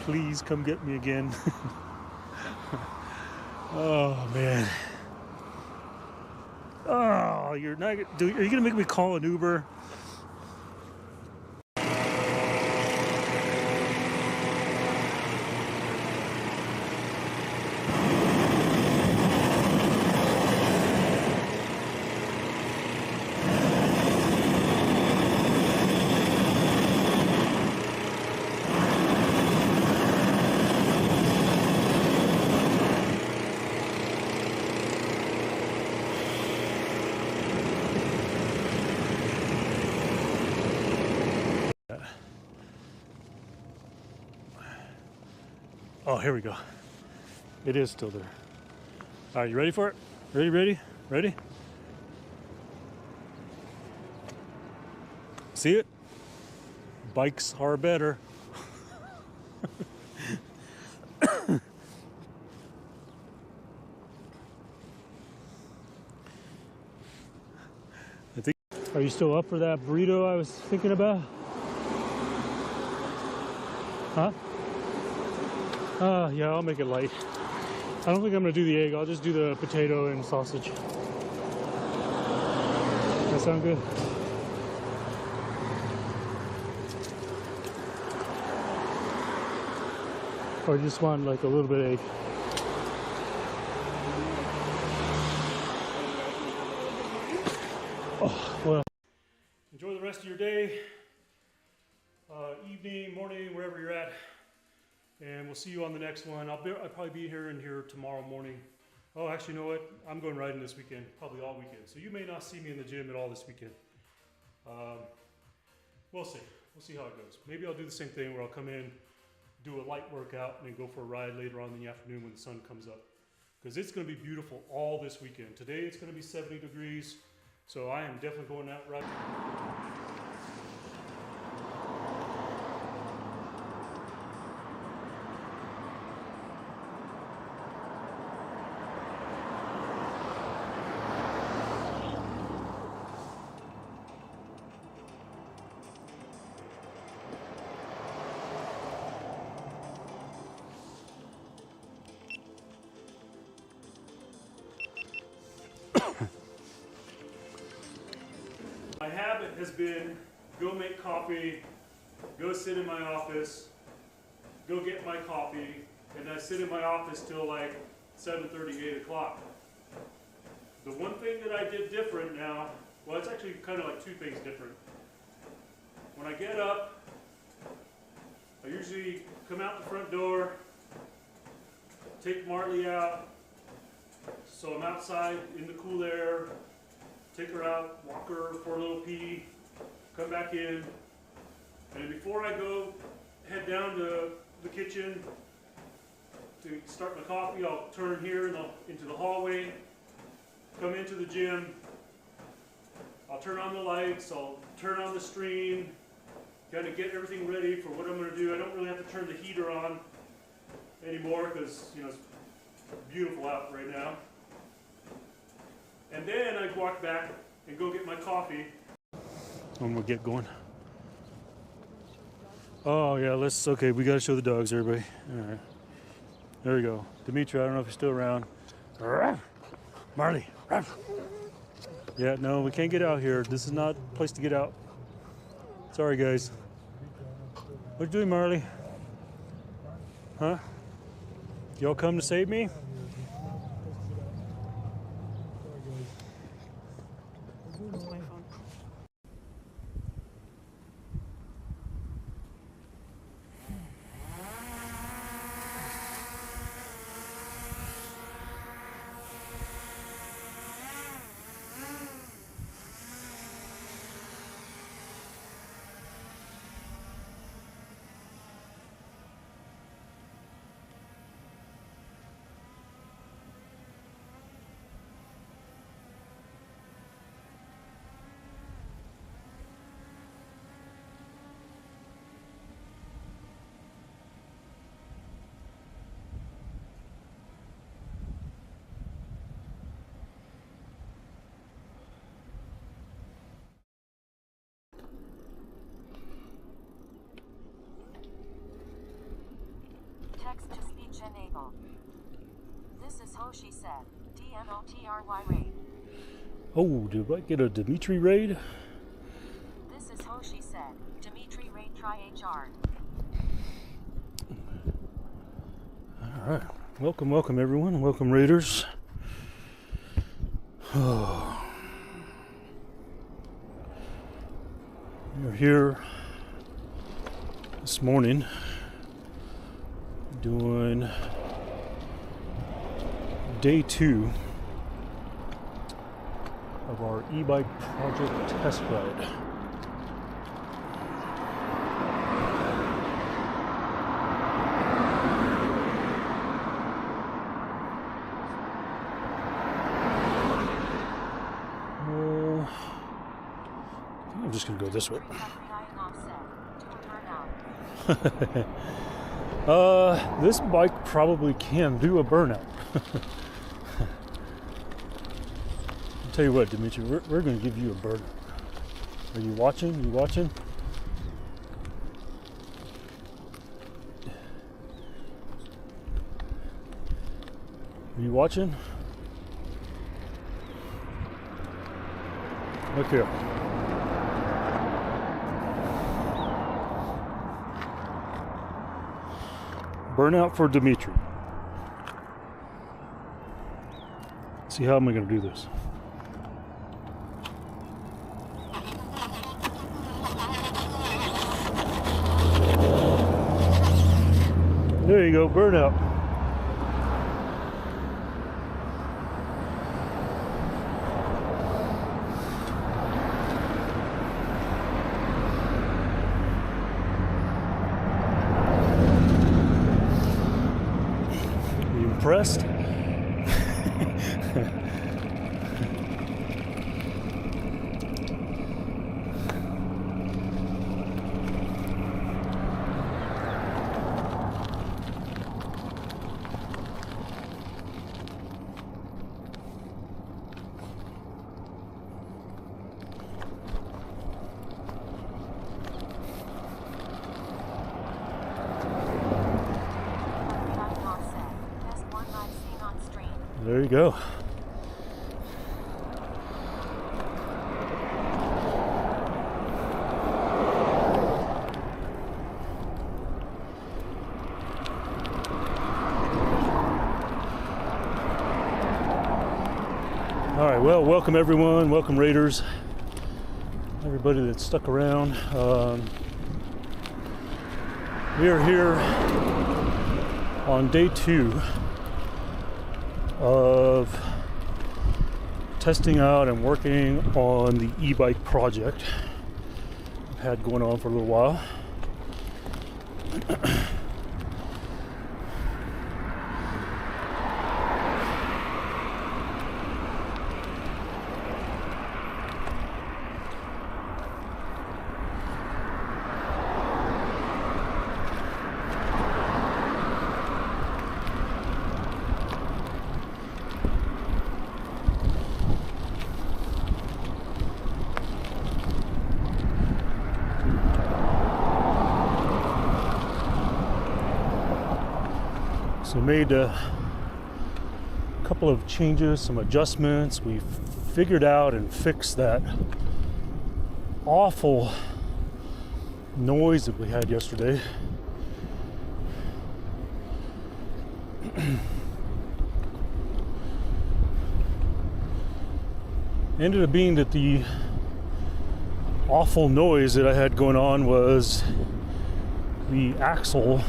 please come get me again. Oh man. Oh, you're not. Are you gonna make me call an Uber? Oh, here we go. It is still there. All right, you ready for it? Ready? See it? Bikes are better. I think. Are you still up for that burrito I was thinking about? Huh? Yeah, I'll make it light. I don't think I'm gonna do the egg. I'll just do the potato and sausage. That sound good? Or you just want like a little bit of egg? Oh, well. Enjoy the rest of your day, evening, morning, wherever you're at. And we'll see you on the next one. I'll probably be here tomorrow morning. Oh, actually, you know what? I'm going riding this weekend, probably all weekend. So you may not see me in the gym at all this weekend. We'll see. We'll see how it goes. Maybe I'll do the same thing where I'll come in, do a light workout, and then go for a ride later on in the afternoon when the sun comes up. Because it's going to be beautiful all this weekend. Today it's going to be 70 degrees. So I am definitely going out riding. My habit has been go make coffee, go sit in my office, go get my coffee, and I sit in my office till like 7:30, 8 o'clock. The one thing that I did different now, well, it's actually kind of like two things different. When I get up, I usually come out the front door, take Marley out, so I'm outside in the cool air, take her out, walk her for a little pee, come back in, and before I go head down to the kitchen to start my coffee, I'll turn here into the hallway, come into the gym, I'll turn on the lights, I'll turn on the stream, kind of get everything ready for what I'm going to do. I don't really have to turn the heater on anymore because, you know, it's beautiful out right now. And then I walk back and go get my coffee. I'm gonna get going. Oh yeah, okay, we gotta show the dogs, everybody. All right, there we go. Dimitri, I don't know if you're still around. Marley. Yeah, no, we can't get out here. This is not a place to get out. Sorry, guys. What you doing, Marley? Huh? Y'all come to save me? Search enable. This is Hoshi said. DMOTRY raid. Oh, did I get a Dimitri raid? This is Hoshi said. Dimitri raid try HR. Alright. Welcome everyone. Welcome raiders. We're here this morning doing day 2 of our e-bike project test ride. I'm just gonna go this way. This bike probably can do a burnout. I'll tell you what, Dimitri, we're gonna give you a burnout. Are you watching? You watching? Are you watching? Look here. Burnout for Dimitri. See, how am I going to do this? There you go, burnout. Impressed? There you go. All right, well, welcome everyone, welcome raiders, everybody that stuck around. We are here on day 2 of testing out and working on the e-bike project I've had going on for a little while. So made a couple of changes, some adjustments. We figured out and fixed that awful noise that we had yesterday. Ended up being that the awful noise that I had going on was the axle.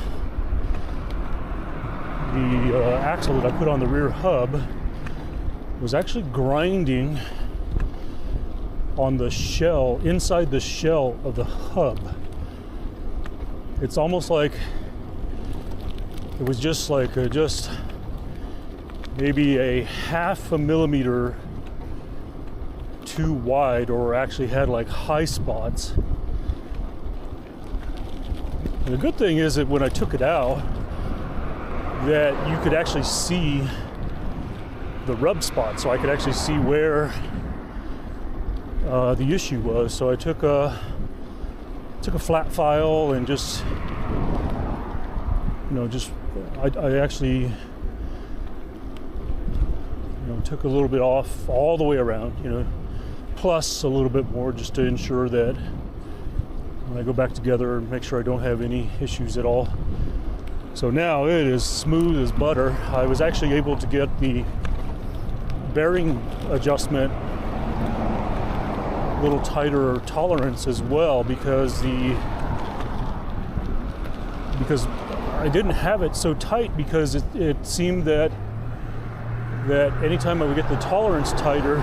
The axle that I put on the rear hub was actually grinding on the shell, inside the shell of the hub. It's almost like it was just like just maybe a half a millimeter too wide, or actually had like high spots. And the good thing is that when I took it out, that you could actually see the rub spot, so I could actually see where the issue was. So I took a flat file and just just I actually took a little bit off all the way around, plus a little bit more just to ensure that when I go back together, make sure I don't have any issues at all. So now it is smooth as butter. I was actually able to get the bearing adjustment a little tighter tolerance as well because I didn't have it so tight because it seemed that anytime I would get the tolerance tighter,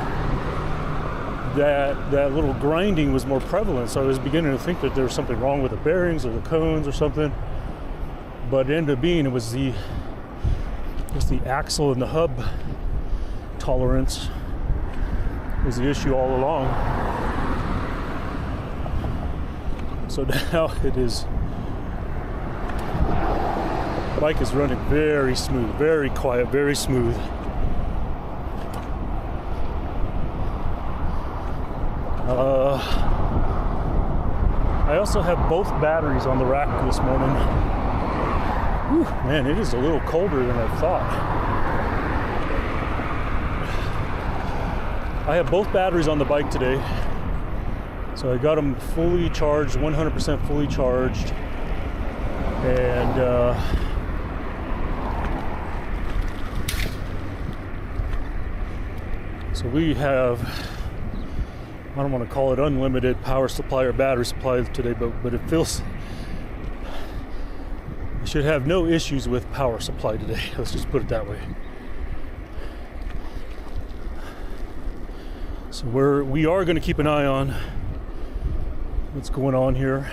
that little grinding was more prevalent. So I was beginning to think that there was something wrong with the bearings or the cones or something. But it ended up being it was the axle and the hub tolerance was the issue all along. So now it is. The bike is running very smooth, very quiet, very smooth. I also have both batteries on the rack this morning. Whew, man, it is a little colder than I thought. I have both batteries on the bike today. So I got them fully charged, 100% fully charged. And so we have, I don't want to call it unlimited power supply or battery supply today, but it feels, I should have no issues with power supply today. Let's just put it that way. So we are going to keep an eye on what's going on here.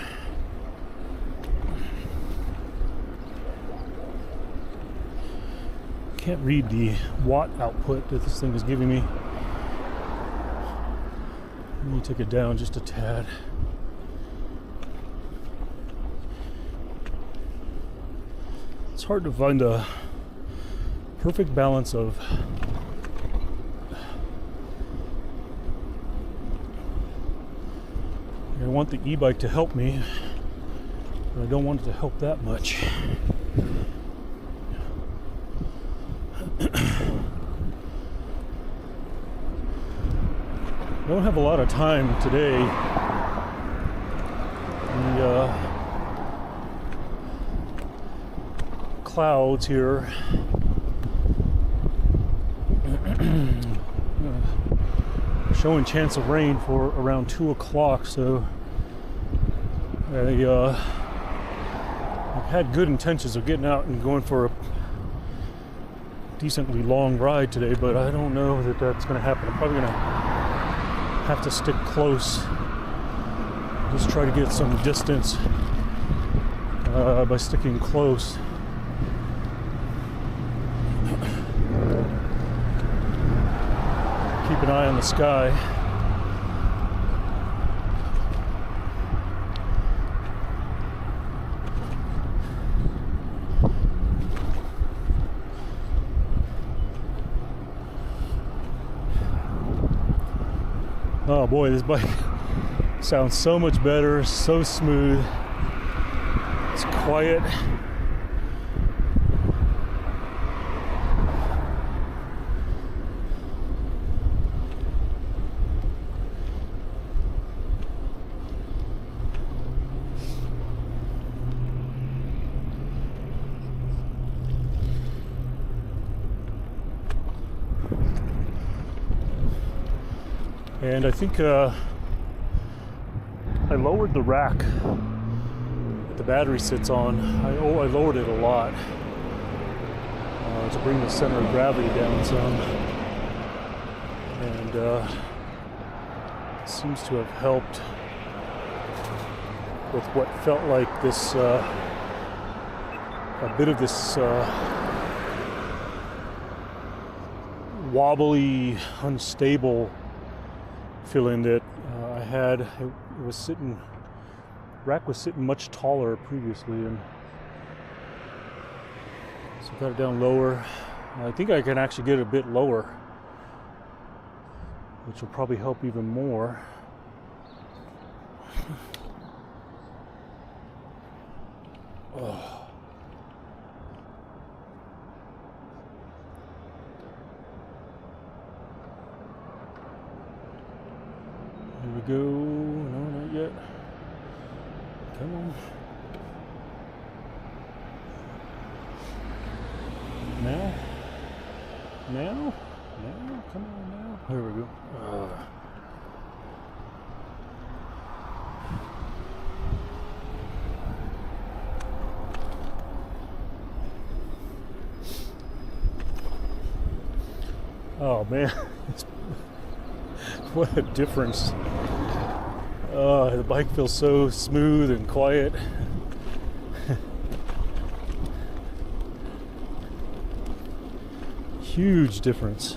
Can't read the watt output that this thing is giving me. Let me take it down just a tad. It's hard to find a perfect balance of I want the e-bike to help me, but I don't want it to help that much. I don't have a lot of time today. The clouds here showing chance of rain for around 2 o'clock, so I've had good intentions of getting out and going for a decently long ride today, but I don't know that that's going to happen. I'm probably going to have to stick close, just try to get some distance by sticking close. Keep an eye on the sky. Oh boy, this bike sounds so much better, so smooth. It's quiet. And I think I lowered the rack that the battery sits on. I lowered it a lot to bring the center of gravity down some. And it seems to have helped with what felt like this, a bit of this wobbly, unstable feeling that I had. It was sitting, rack was sitting much taller previously, and so got it down lower. I think I can actually get it a bit lower, which will probably help even more. Oh. to go. No, not yet. Come on. Now? Now? Now? Come on now. There we go. Oh man, what a difference. The bike feels so smooth and quiet. Huge difference.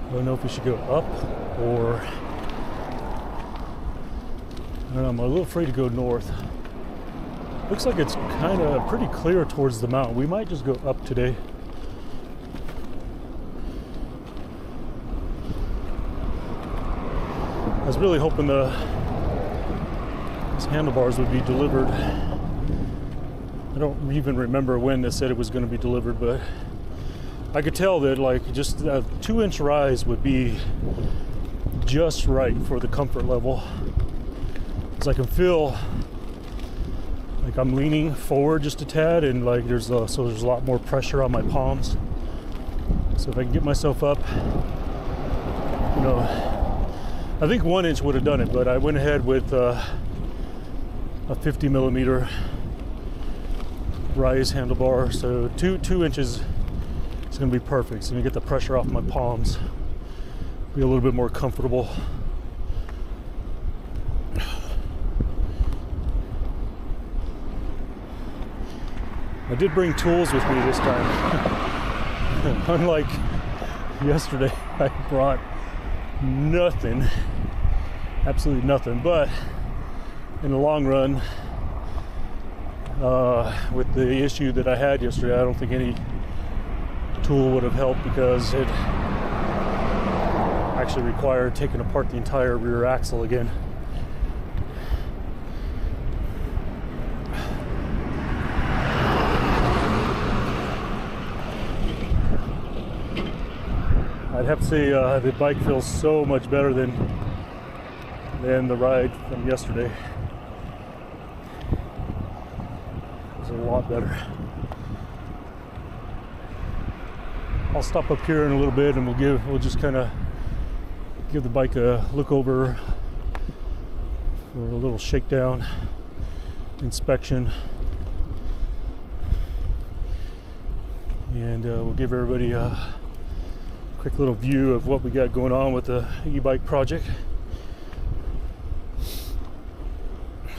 I don't know if we should go up or I don't know, I'm a little afraid to go north. Looks like it's kind of pretty clear towards the mountain. We might just go up today. I was really hoping these handlebars would be delivered. I don't even remember when they said it was going to be delivered, but I could tell that like just a 2-inch rise would be just right for the comfort level. Because I can feel like I'm leaning forward just a tad, and like there's a lot more pressure on my palms. So if I can get myself up, you know, I think 1 inch would have done it, but I went ahead with a 50 millimeter rise handlebar. So two inches is going to be perfect. So you get the pressure off my palms, be a little bit more comfortable. I did bring tools with me this time. Unlike yesterday, I brought nothing, absolutely nothing. But in the long run, with the issue that I had yesterday, I don't think any tool would have helped, because it actually required taking apart the entire rear axle again. I'd have to say the bike feels so much better than the ride from yesterday. It was a lot better. I'll stop up here in a little bit, and we'll just kind of give the bike a look over for a little shakedown inspection, and we'll give everybody a quick little view of what we got going on with the e-bike project. I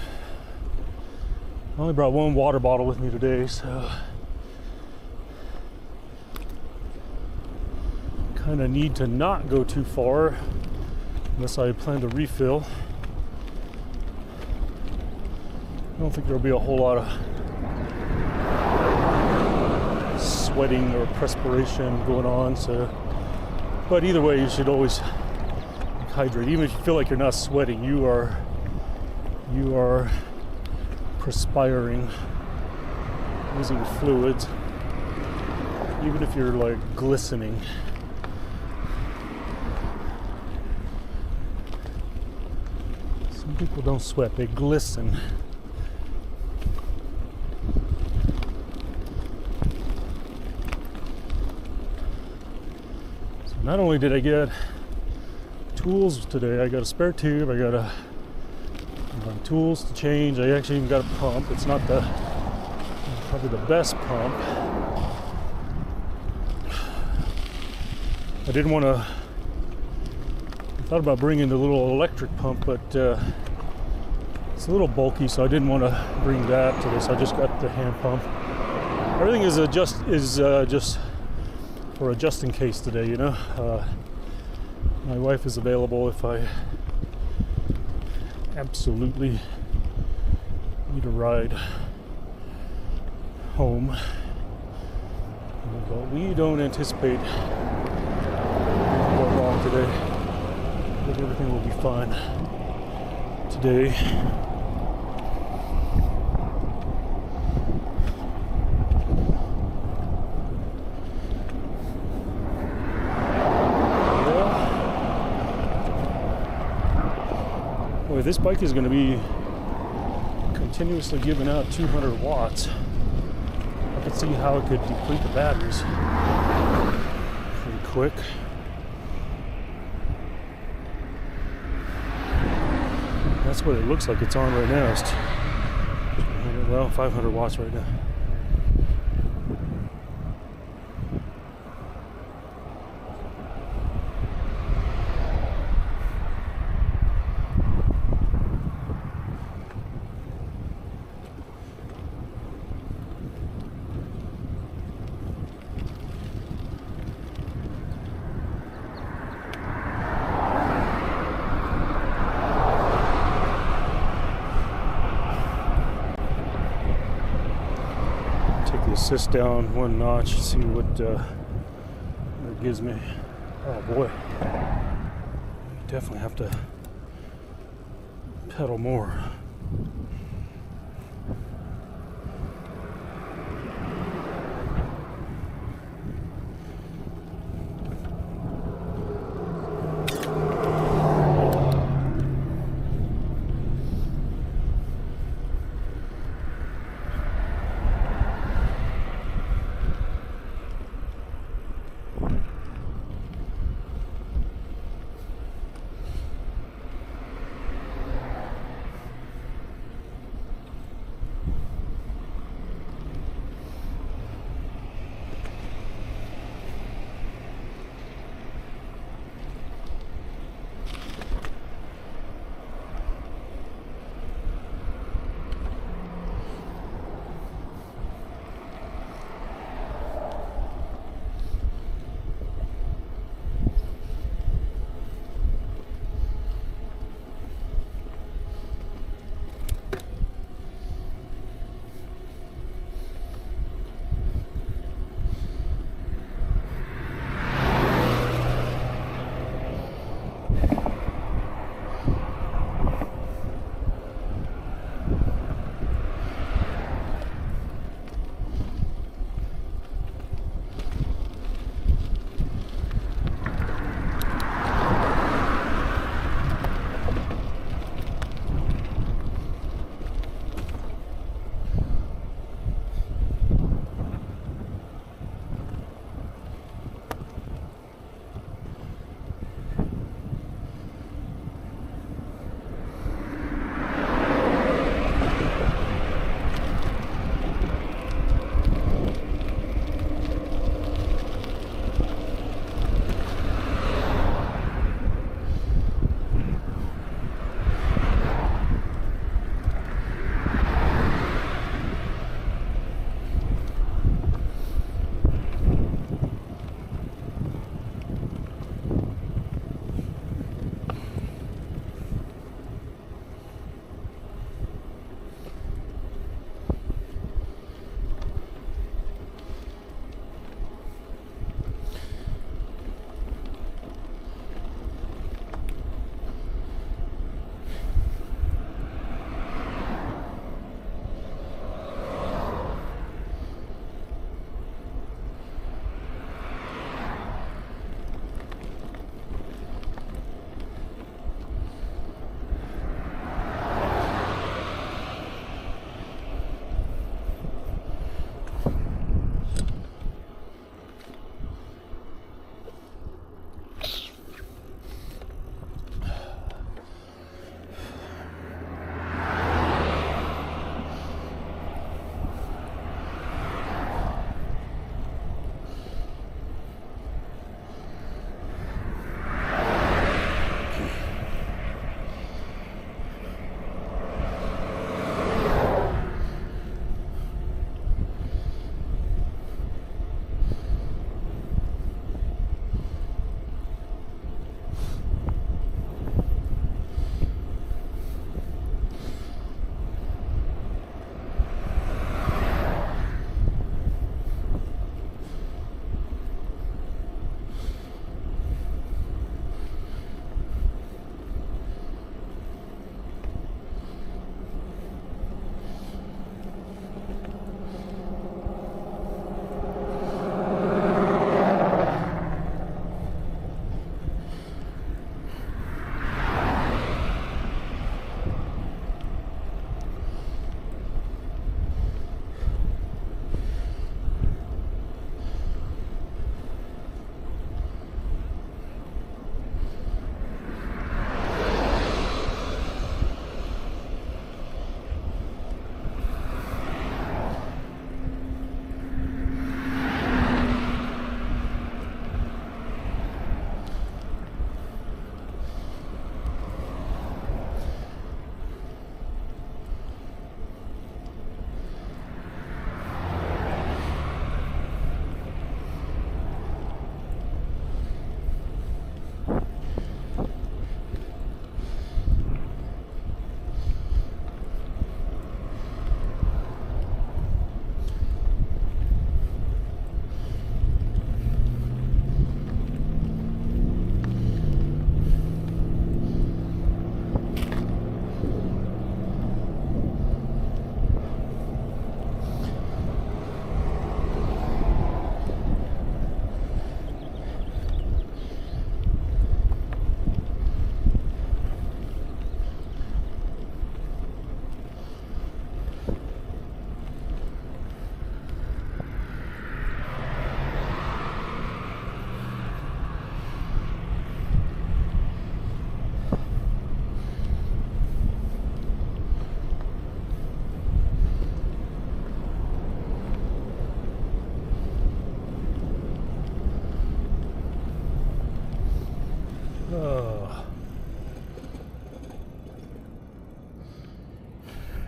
only brought one water bottle with me today, so kind of need to not go too far unless I plan to refill. I don't think there'll be a whole lot of sweating or perspiration going on, so but either way, you should always hydrate. Even if you feel like you're not sweating, you are perspiring, losing fluids. Even if you're like glistening. Some people don't sweat, they glisten. Not only did I get tools today, I got a spare tube, I got tools to change. I actually even got a pump. It's not probably the best pump. I didn't want to, I thought about bringing the little electric pump, but it's a little bulky, so I didn't want to bring that to this. I just got the hand pump. Everything is just for a just in case today, you know. My wife is available if I absolutely need a ride home, but we don't anticipate going wrong today. I think everything will be fine. today. Boy, this bike is going to be continuously giving out 200 watts. I could see how it could deplete the batteries pretty quick. That's what it looks like it's on right now. It's 500 watts right now. Take the assist down one notch, see what it gives me. Oh boy, definitely have to pedal more.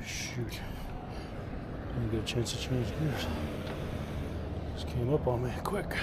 Shoot. Didn't get a chance to change gears. Just came up on me quick.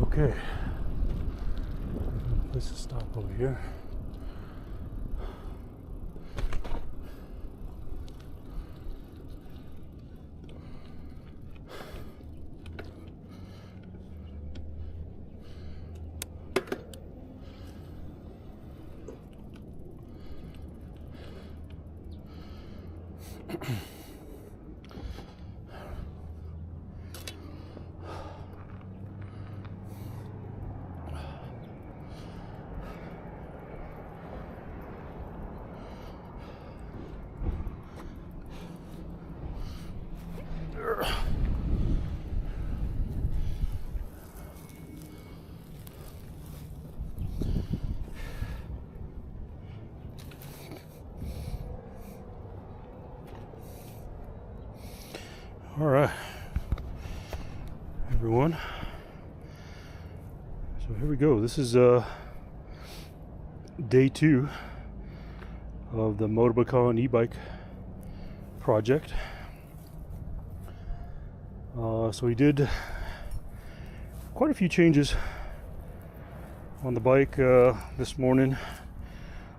Okay, place to stop over here. All right, everyone. So here we go. This is day 2 of the Bafang e-bike project. So we did quite a few changes on the bike this morning.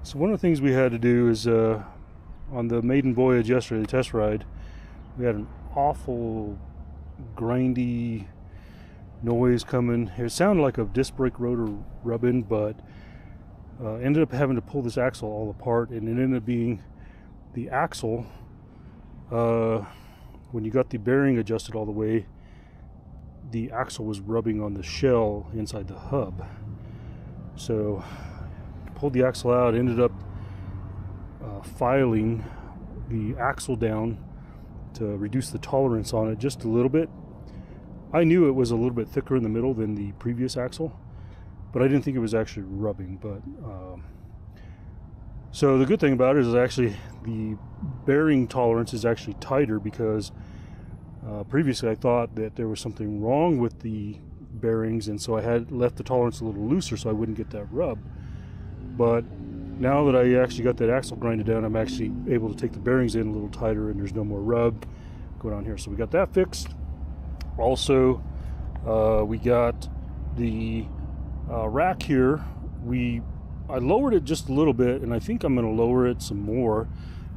So one of the things we had to do is on the maiden voyage yesterday, the test ride, we had an awful grindy noise coming. It sounded like a disc brake rotor rubbing, but ended up having to pull this axle all apart, and it ended up being the axle. When you got the bearing adjusted all the way, the axle was rubbing on the shell inside the hub. So pulled the axle out, ended up filing the axle down to reduce the tolerance on it just a little bit. I knew it was a little bit thicker in the middle than the previous axle, but I didn't think it was actually rubbing. But so the good thing about it is actually the bearing tolerance is actually tighter, because previously I thought that there was something wrong with the bearings, and so I had left the tolerance a little looser so I wouldn't get that rub. But now that I actually got that axle grinded down, I'm actually able to take the bearings in a little tighter, and there's no more rub going on here. So we got that fixed. Also, we got the rack here. I lowered it just a little bit, and I think I'm going to lower it some more.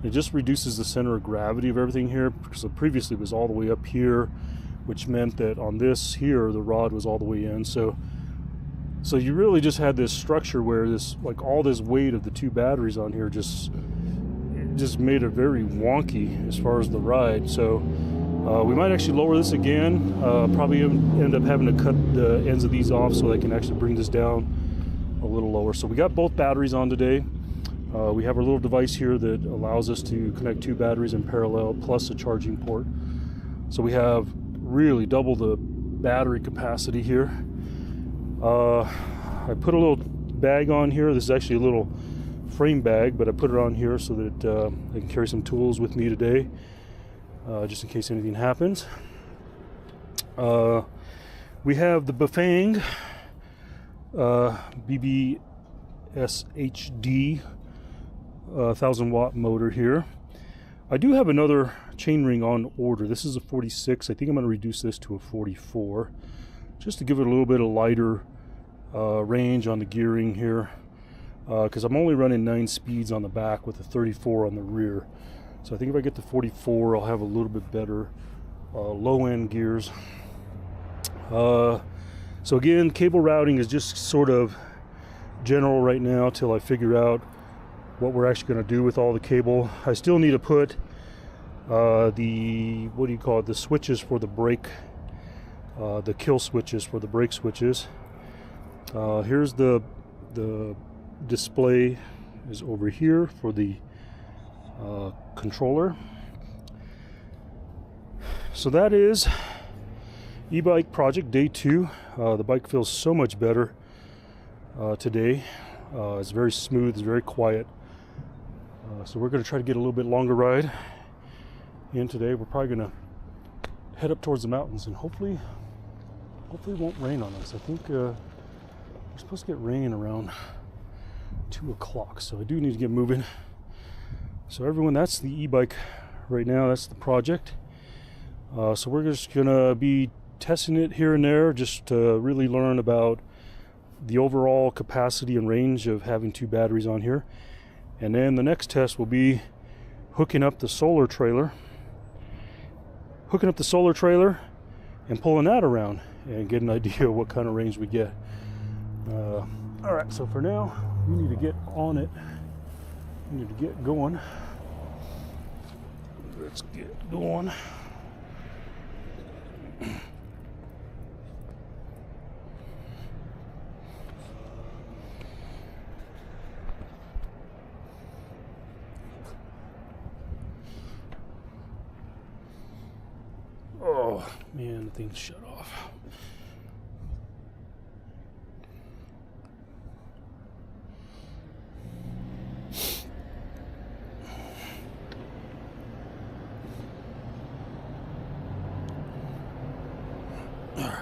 It just reduces the center of gravity of everything here, because previously it was all the way up here, which meant that on this here the rod was all the way in. So you really just had this structure where this, like, all this weight of the two batteries on here just made it very wonky as far as the ride. So we might actually lower this again. Probably end up having to cut the ends of these off so I can actually bring this down a little lower. So we got both batteries on today. We have our little device here that allows us to connect two batteries in parallel plus a charging port. So we have really double the battery capacity here. I put a little bag on here. This is actually a little frame bag, but I put it on here so that I can carry some tools with me today, just in case anything happens. We have the Bafang BBSHD 1000-watt motor here. I do have another chainring on order. This is a 46. I think I'm going to reduce this to a 44, just to give it a little bit of lighter range on the gearing here, because I'm only running 9 speeds on the back with a 34 on the rear. So I think if I get the 44, I'll have a little bit better low-end gears. So again, cable routing is just sort of general right now till I figure out what we're actually going to do with all the cable. I still need to put the, what do you call it, the switches for the brake, the kill switches for the brake switches. Here's the display is over here for the controller. So that is e-bike project day 2. The bike feels so much better today. It's very smooth, it's very quiet. So we're going to try to get a little bit longer ride in today. We're probably going to head up towards the mountains, and hopefully it won't rain on us. I think we're supposed to get rain around 2 o'clock, so I do need to get moving. So everyone, that's the e-bike right now. That's the project. So we're just going to be testing it here and there, just to really learn about the overall capacity and range of having 2 batteries on here. And then the next test will be hooking up the solar trailer and pulling that around and get an idea of what kind of range we get. All right, so for now, we need to get on it. We need to get going. Let's get going. Oh man, the thing's shut off. All right.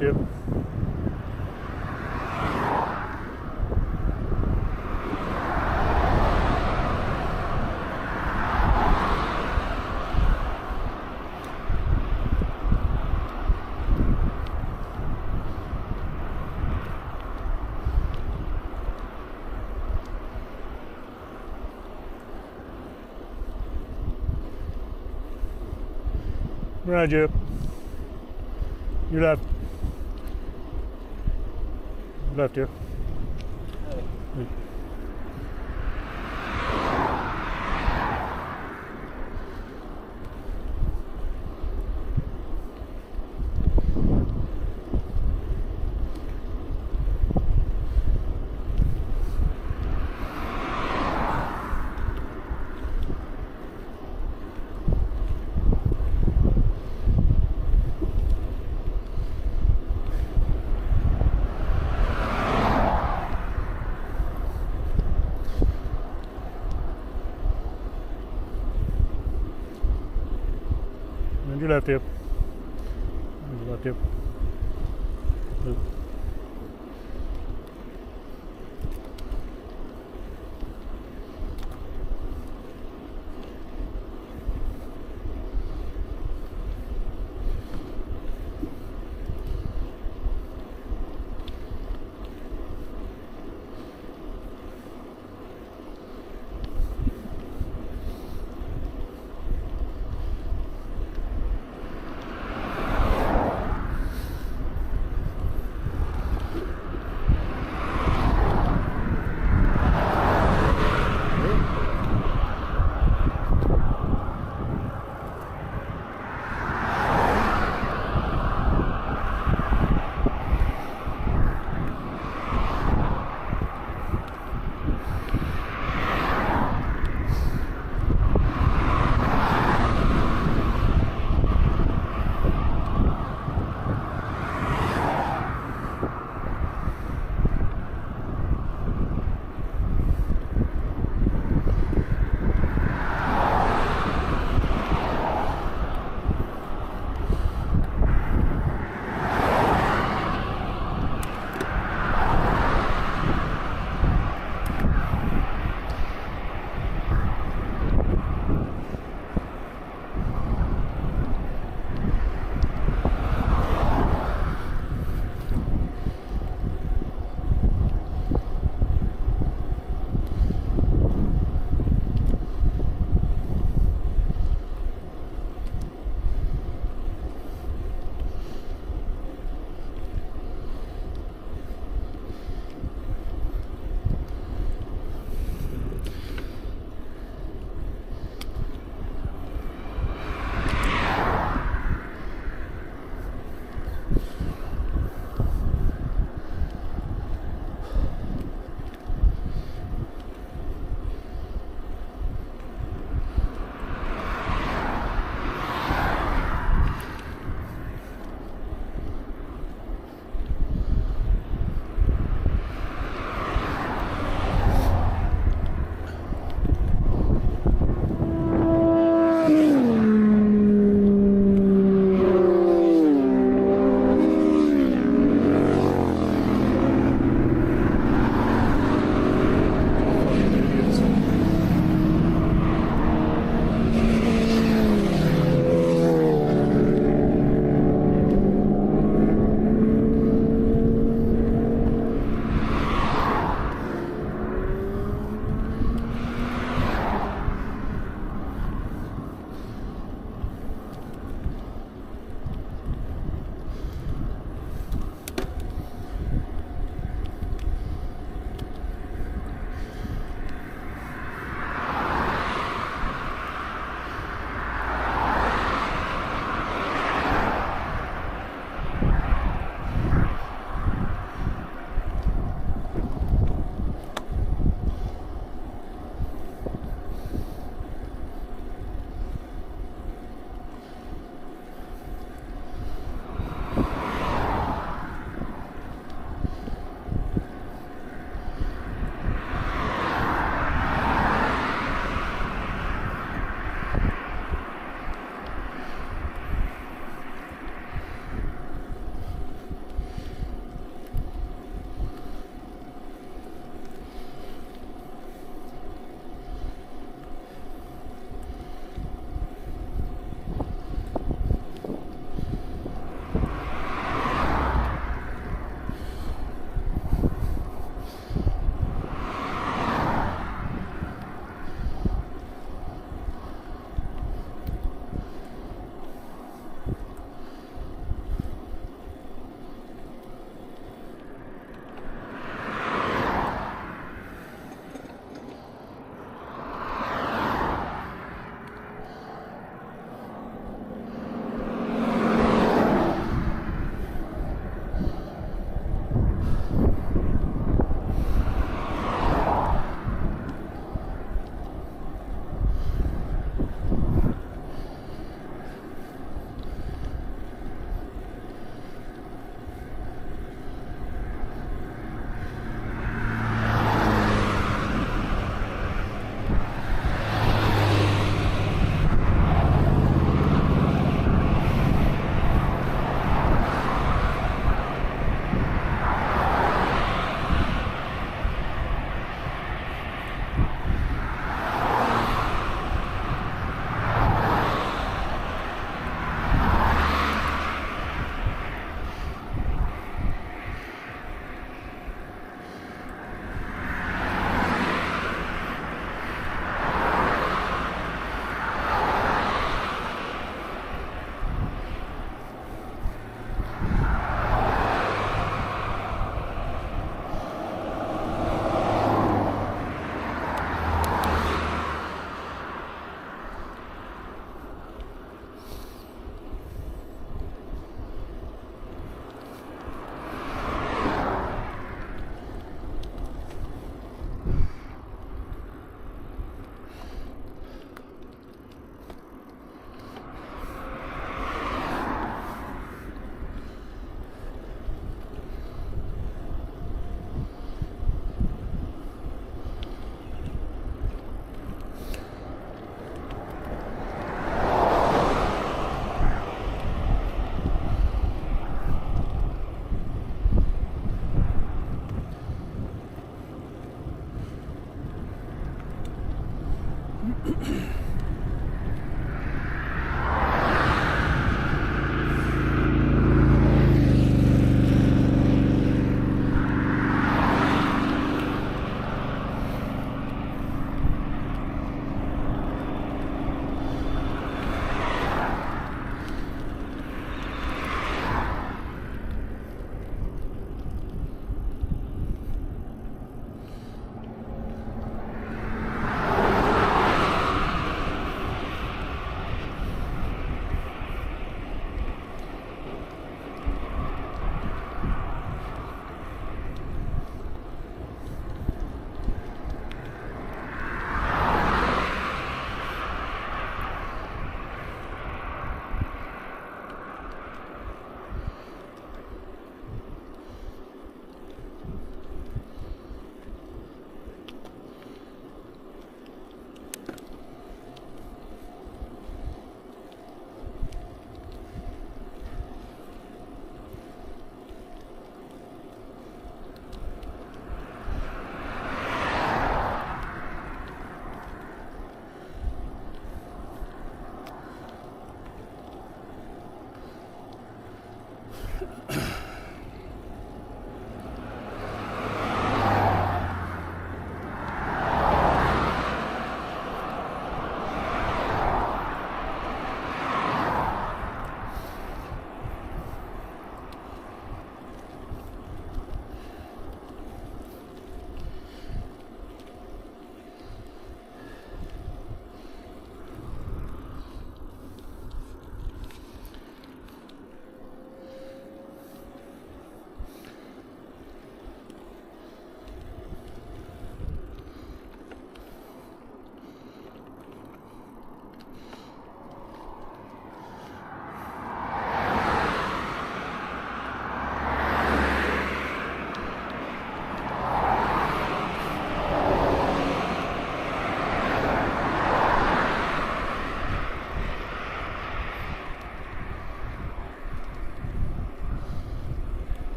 dip. Right, Jip. You left. Left here. And you left hip. And you left hip. Loop.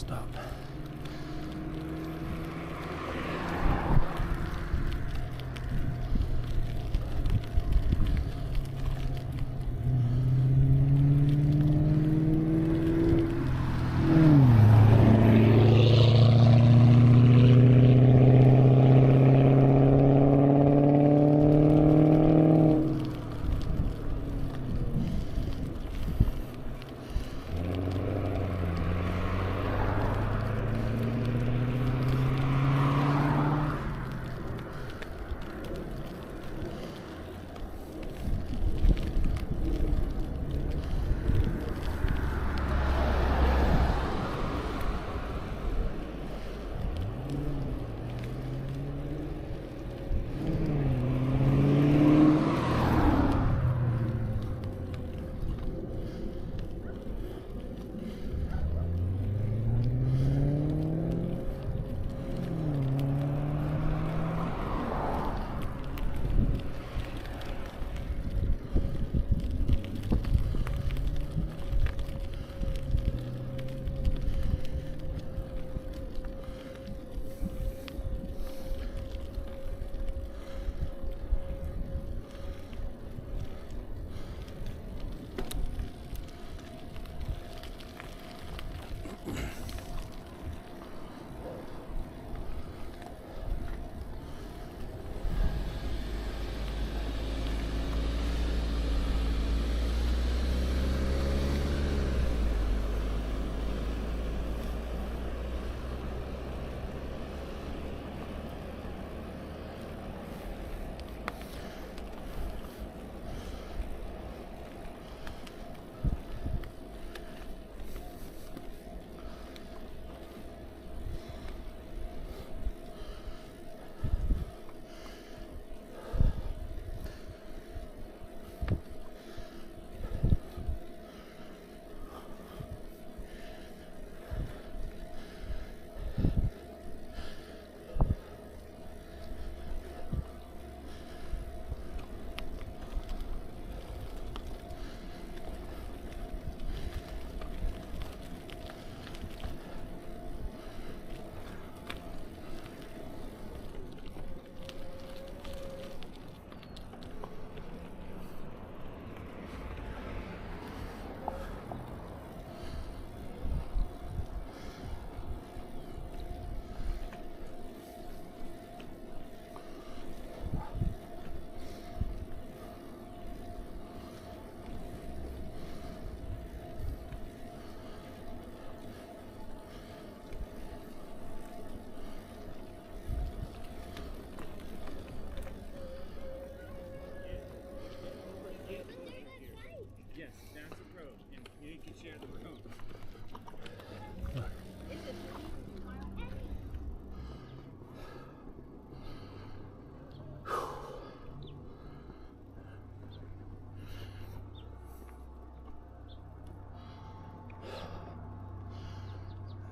stop.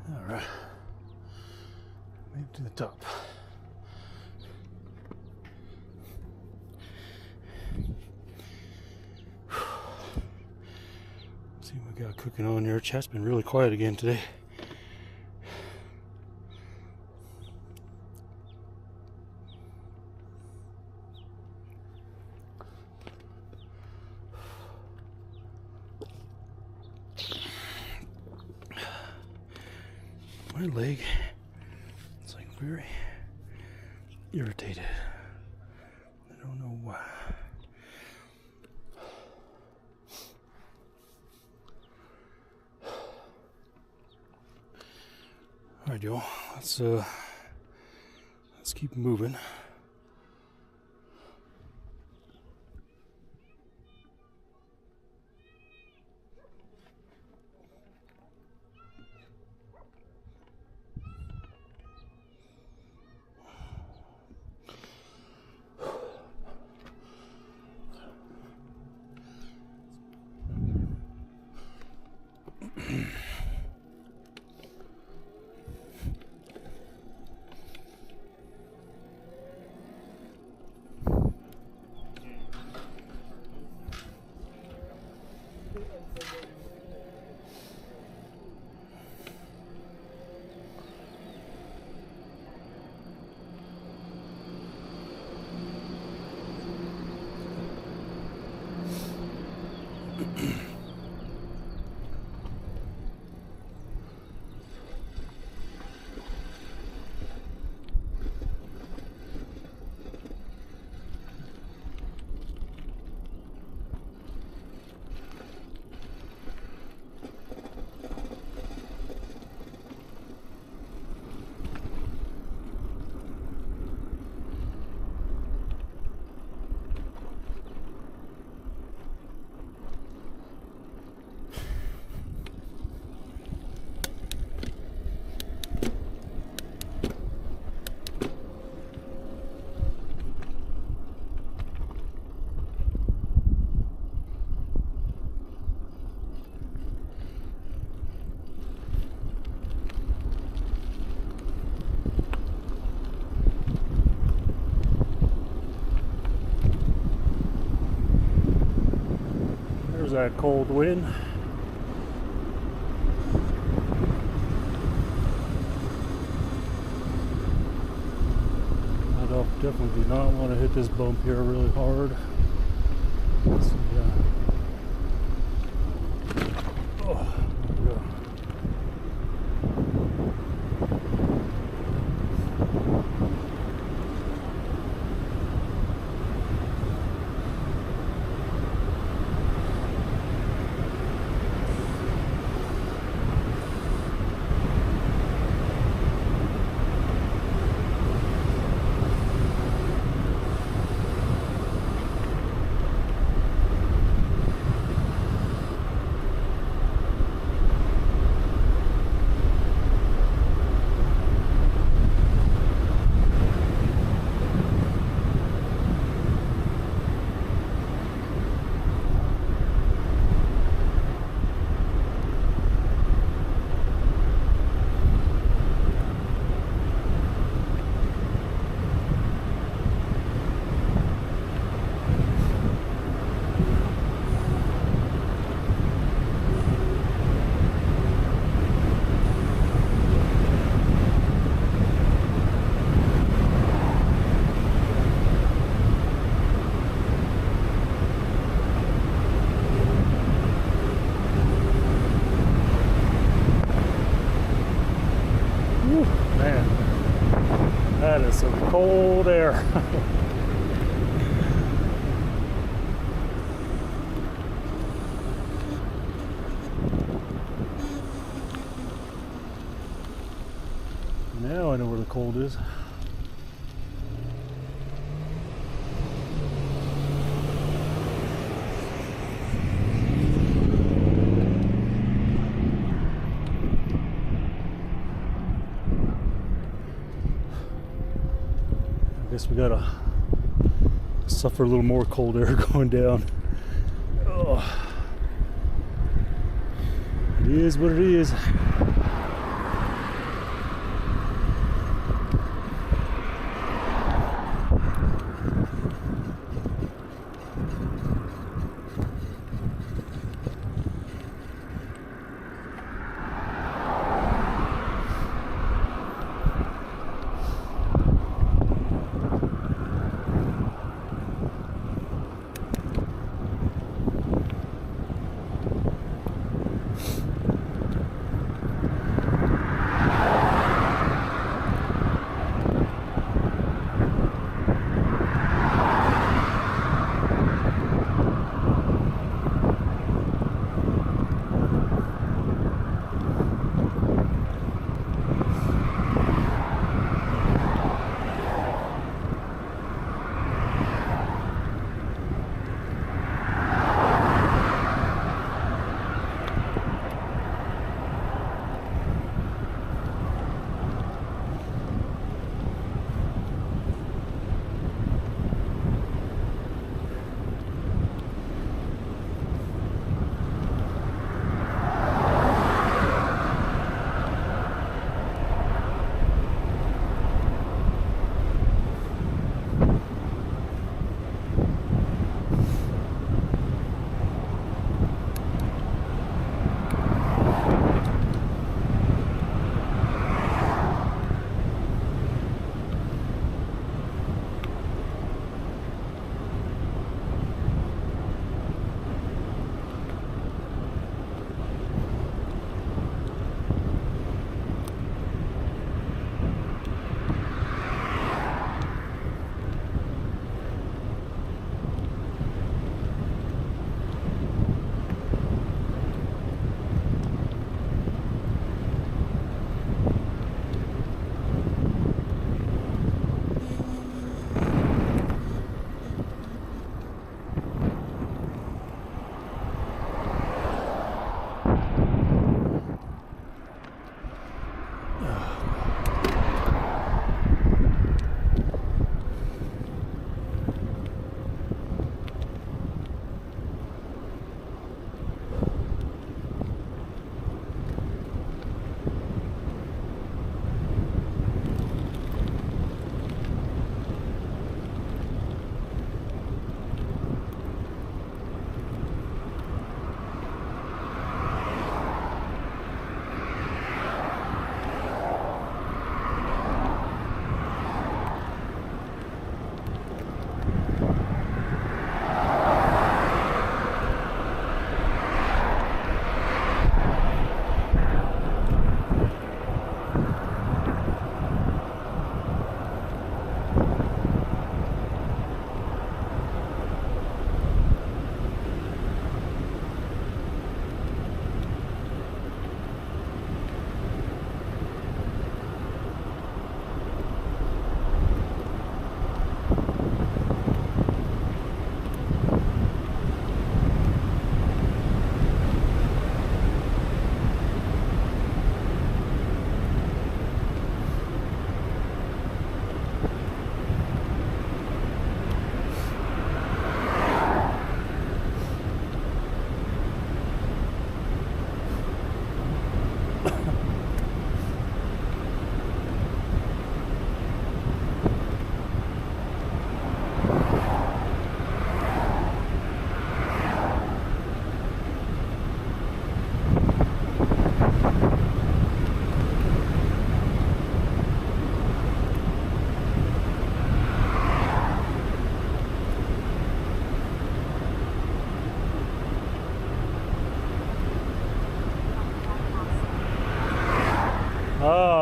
All right, move to the top. See what we got cooking on here. Chat's been really quiet again today. My leg, it's like very irritated. I don't know why. All right, y'all. Let's keep moving. There's that cold wind. I definitely do not want to hit this bump here really hard. Let's see, oh, there we go. Man, that is some cold air. Now I know where the cold is. I guess we gotta suffer a little more cold air going down. Oh. It is what it is.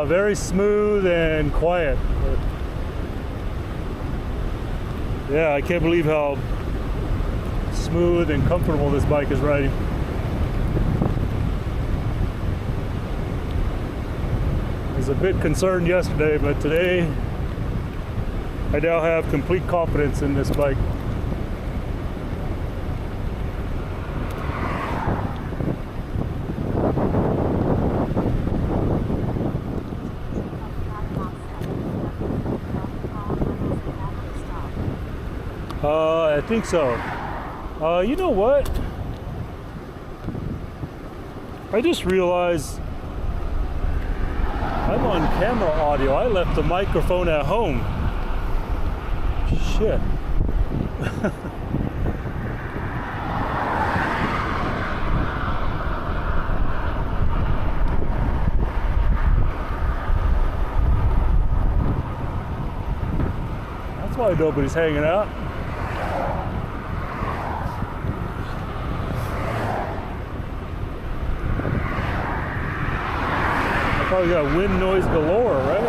very smooth and quiet. Yeah, I can't believe how smooth and comfortable this bike is riding. I was a bit concerned yesterday, but today I now have complete confidence in this bike. I think so. You know what? I just realized I'm on camera audio. I left the microphone at home. Shit. That's why nobody's hanging out. Probably got wind noise galore, right?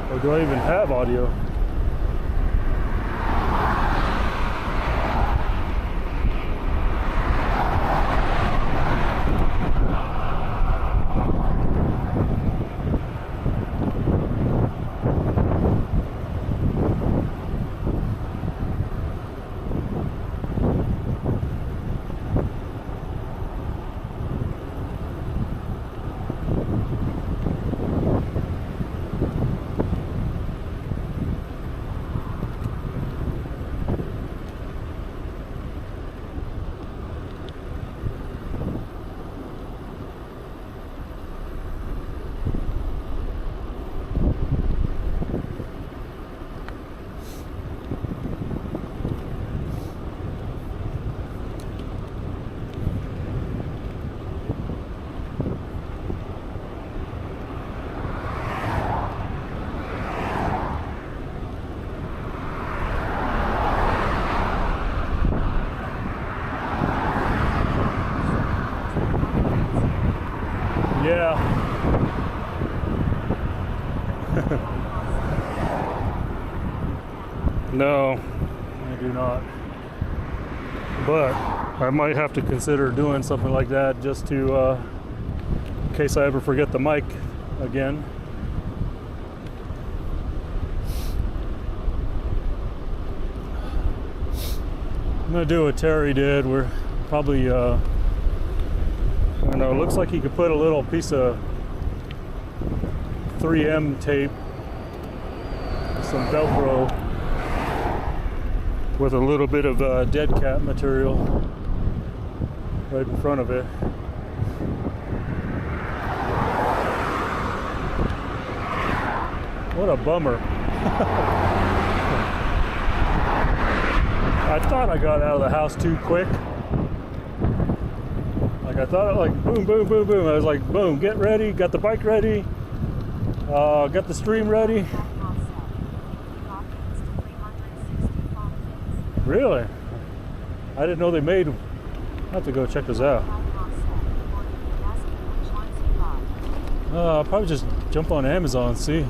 Or do I even have audio? Yeah. No, I do not. But I might have to consider doing something like that just to, in case I ever forget the mic again. I'm gonna do what Terry did. We're probably, I don't know, it looks like he could put a little piece of 3M tape, some Velcro, with a little bit of dead cat material right in front of it. What a bummer. I thought I got out of the house too quick. Like I thought, like boom, boom, boom, boom. I was like, boom, get ready, got the bike ready, got the stream ready. Really? I didn't know they made. I have to go check this out. I'll probably just jump on Amazon and see.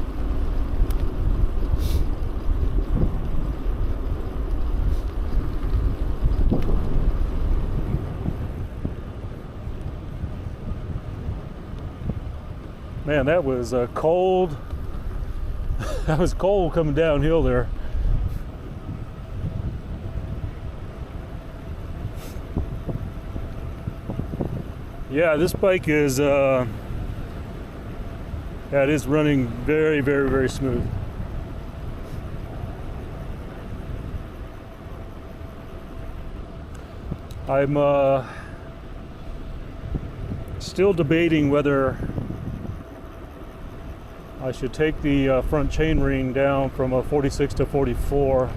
Man, that was cold. That was cold coming downhill there. Yeah, this bike is yeah, it is running very, very, very smooth. I'm still debating whether I should take the front chainring down from a 46 to 44.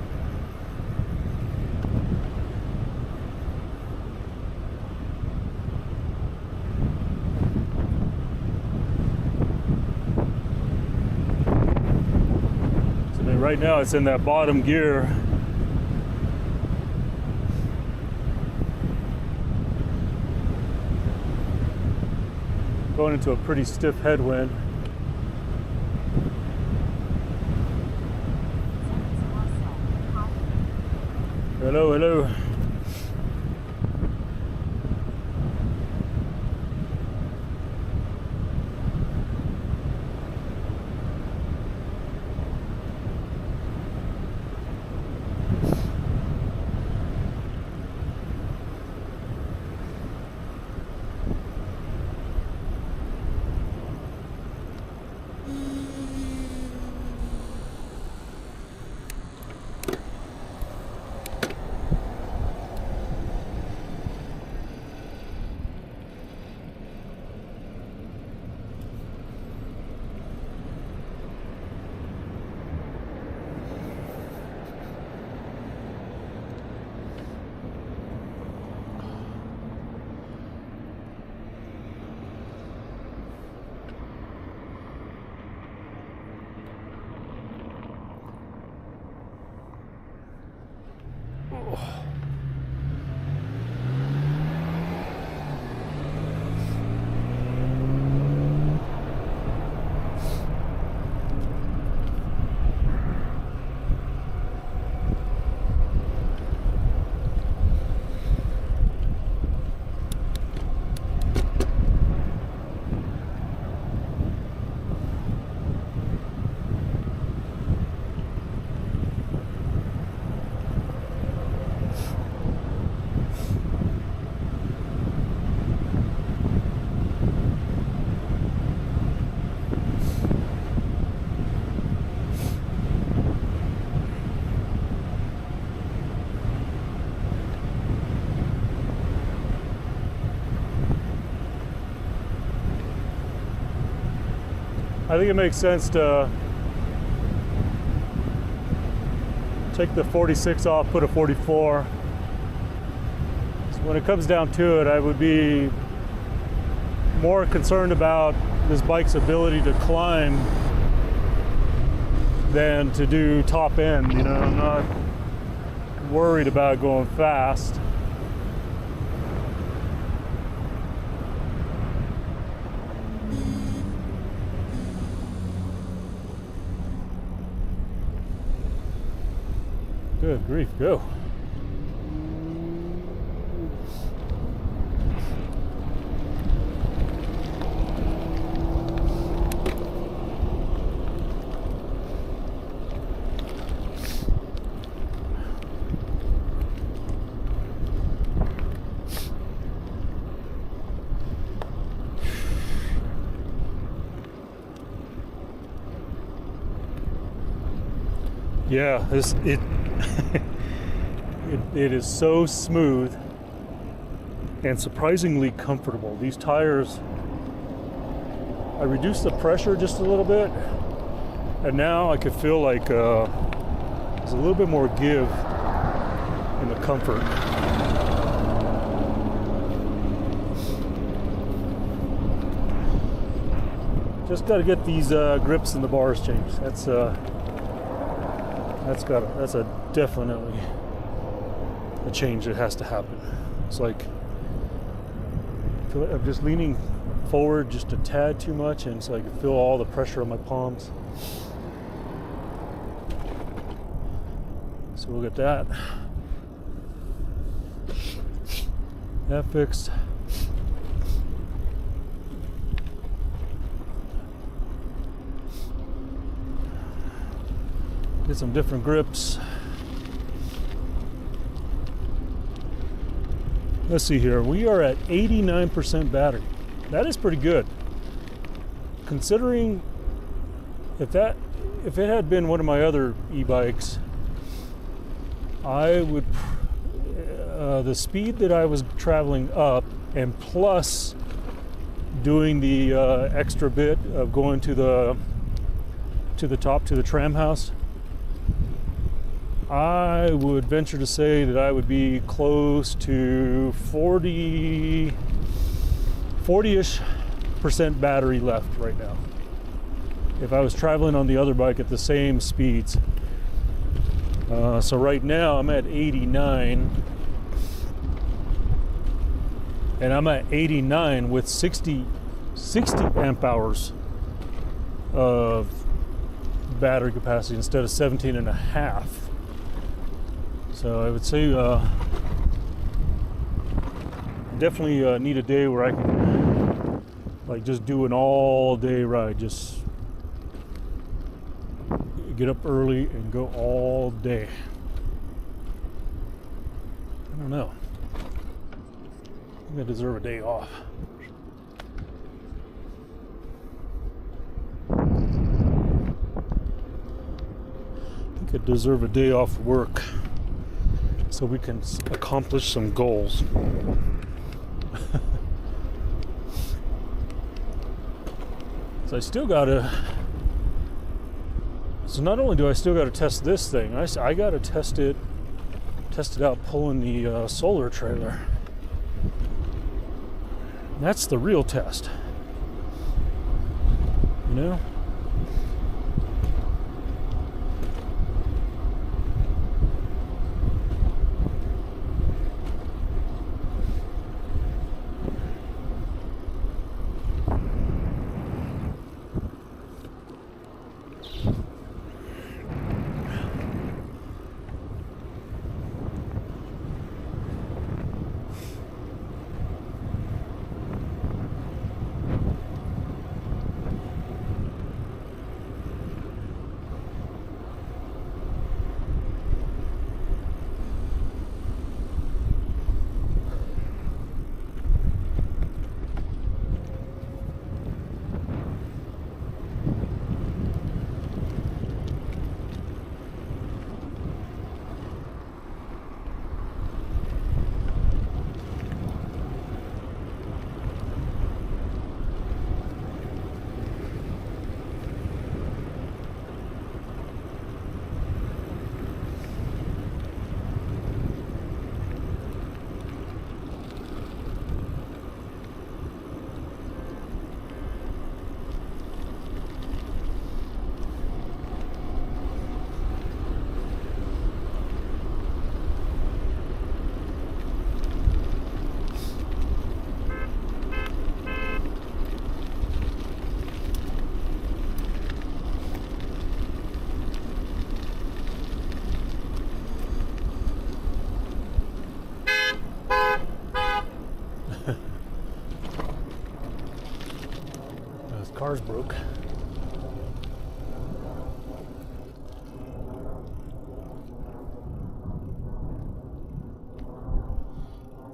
So then right now it's in that bottom gear. Going into a pretty stiff headwind. Hello, hello. I think it makes sense to take the 46 off, put a 44. So when it comes down to it, I would be more concerned about this bike's ability to climb than to do top end. You know, I'm not worried about going fast. Good grief, go. Yeah, it is so smooth and surprisingly comfortable. These tires, I reduced the pressure just a little bit, and now I could feel like there's a little bit more give in the comfort. Just got to get these grips and the bars changed. That's definitely a change that has to happen. It's like I feel like I'm just leaning forward just a tad too much, and so I can feel all the pressure on my palms. So we'll get that fixed. Get some different grips. let's see here. We are at 89% battery. That is pretty good. Considering if it had been one of my other e-bikes, I would, the speed that I was traveling up, and plus doing the extra bit of going to the top, to the tram house, I would venture to say that I would be close to 40-ish% battery left right now, if I was traveling on the other bike at the same speeds. So right now I'm at 89, and I'm at 89 with 60 amp hours of battery capacity instead of 17 and a half. So I would say definitely need a day where I can like just do an all day ride, just get up early and go all day. I don't know. I think I deserve a day off. I think I deserve a day off work so we can accomplish some goals. So I still gotta. So not only do I still gotta test this thing, I gotta test it out pulling the solar trailer. That's the real test, you know? Car's broke.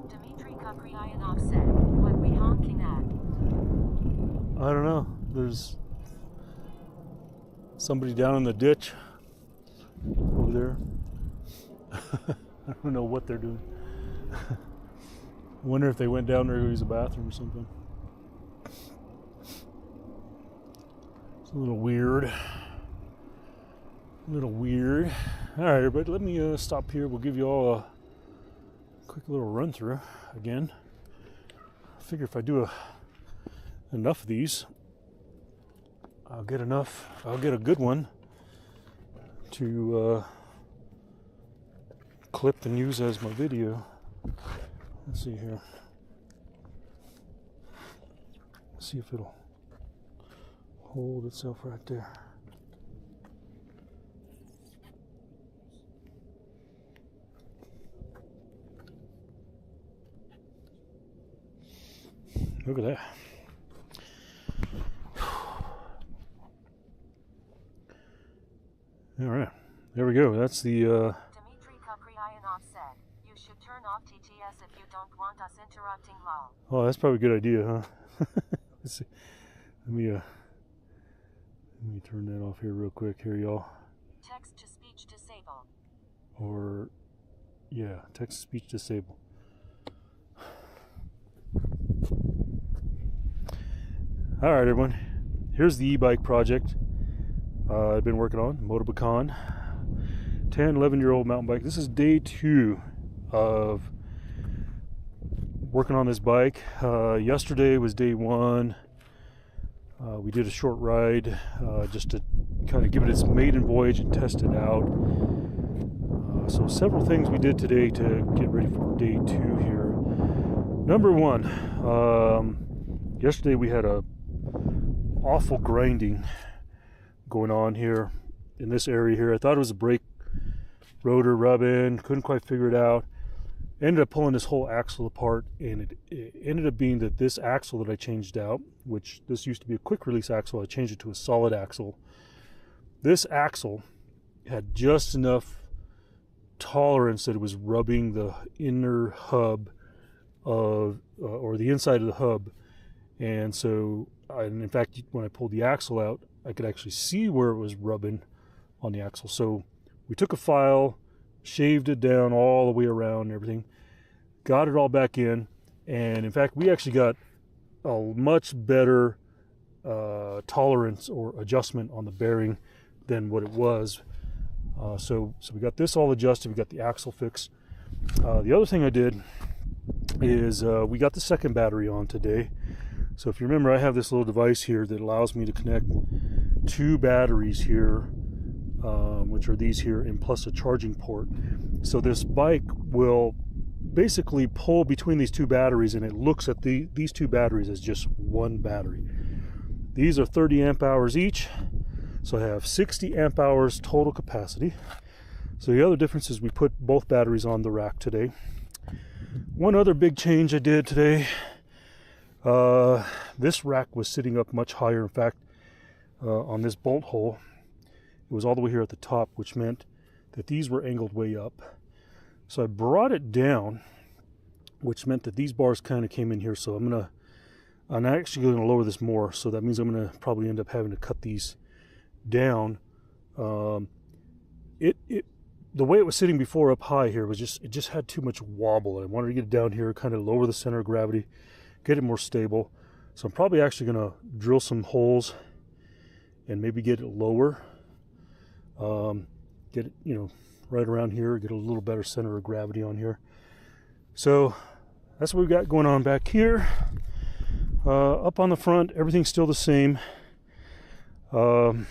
Dmitry Kukryanov said, "What we honking at?" I don't know. There's somebody down in the ditch over there. I don't know what they're doing. I wonder if they went down there to use a bathroom or something. It's a little weird. A little weird. All right, everybody, let me stop here. We'll give you all a quick little run through again. I figure if I do enough of these, I'll get a good one to clip and use as my video. Let's see here. Let's see if it'll hold itself right there. Look at that. All right, there we go. That's the Dmitry Kukryanov said, "You should turn off TTS if you don't want us interrupting lol. Oh, that's probably a good idea, huh? Let's see. Let me turn that off here real quick here, y'all. Text to speech disable. Or, yeah, text to speech disable. All right, everyone. Here's the e-bike project I've been working on, Bafang. 10, 11-year-old mountain bike. This is day 2 of working on this bike. Yesterday was day 1. We did a short ride just to kind of give it its maiden voyage and test it out. So several things we did today to get ready for day 2 here. Number 1, yesterday we had a awful grinding going on here in this area here. I thought it was a brake rotor rub-in, couldn't quite figure it out. Ended up pulling this whole axle apart, and it ended up being that this axle that I changed out, which this used to be a quick release axle, I changed it to a solid axle. This axle had just enough tolerance that it was rubbing the inner hub of or the inside of the hub, and so and in fact when I pulled the axle out I could actually see where it was rubbing on the axle. So we took a file, shaved it down all the way around and everything, got it all back in, and in fact we actually got a much better tolerance or adjustment on the bearing than what it was. So we got this all adjusted, we got the axle fixed. The other thing I did is we got the second battery on today. So if you remember, I have this little device here that allows me to connect 2 batteries here, which are these here, and plus a charging port. So this bike will basically pull between these 2 batteries, and it looks at these 2 batteries as just one battery. These are 30 amp hours each, so I have 60 amp hours total capacity. So the other difference is we put both batteries on the rack today. One other big change I did today, this rack was sitting up much higher. In fact, on this bolt hole, it was all the way here at the top, which meant that these were angled way up. So I brought it down, which meant that these bars kind of came in here. So I'm actually going to lower this more. So that means I'm going to probably end up having to cut these down. The way it was sitting before up high here was it just had too much wobble. I wanted to get it down here, kind of lower the center of gravity, get it more stable. So I'm probably actually going to drill some holes and maybe get it lower. Get it, right around here, get a little better center of gravity on here. So that's what we've got going on back here. Up on the front, everything's still the same. We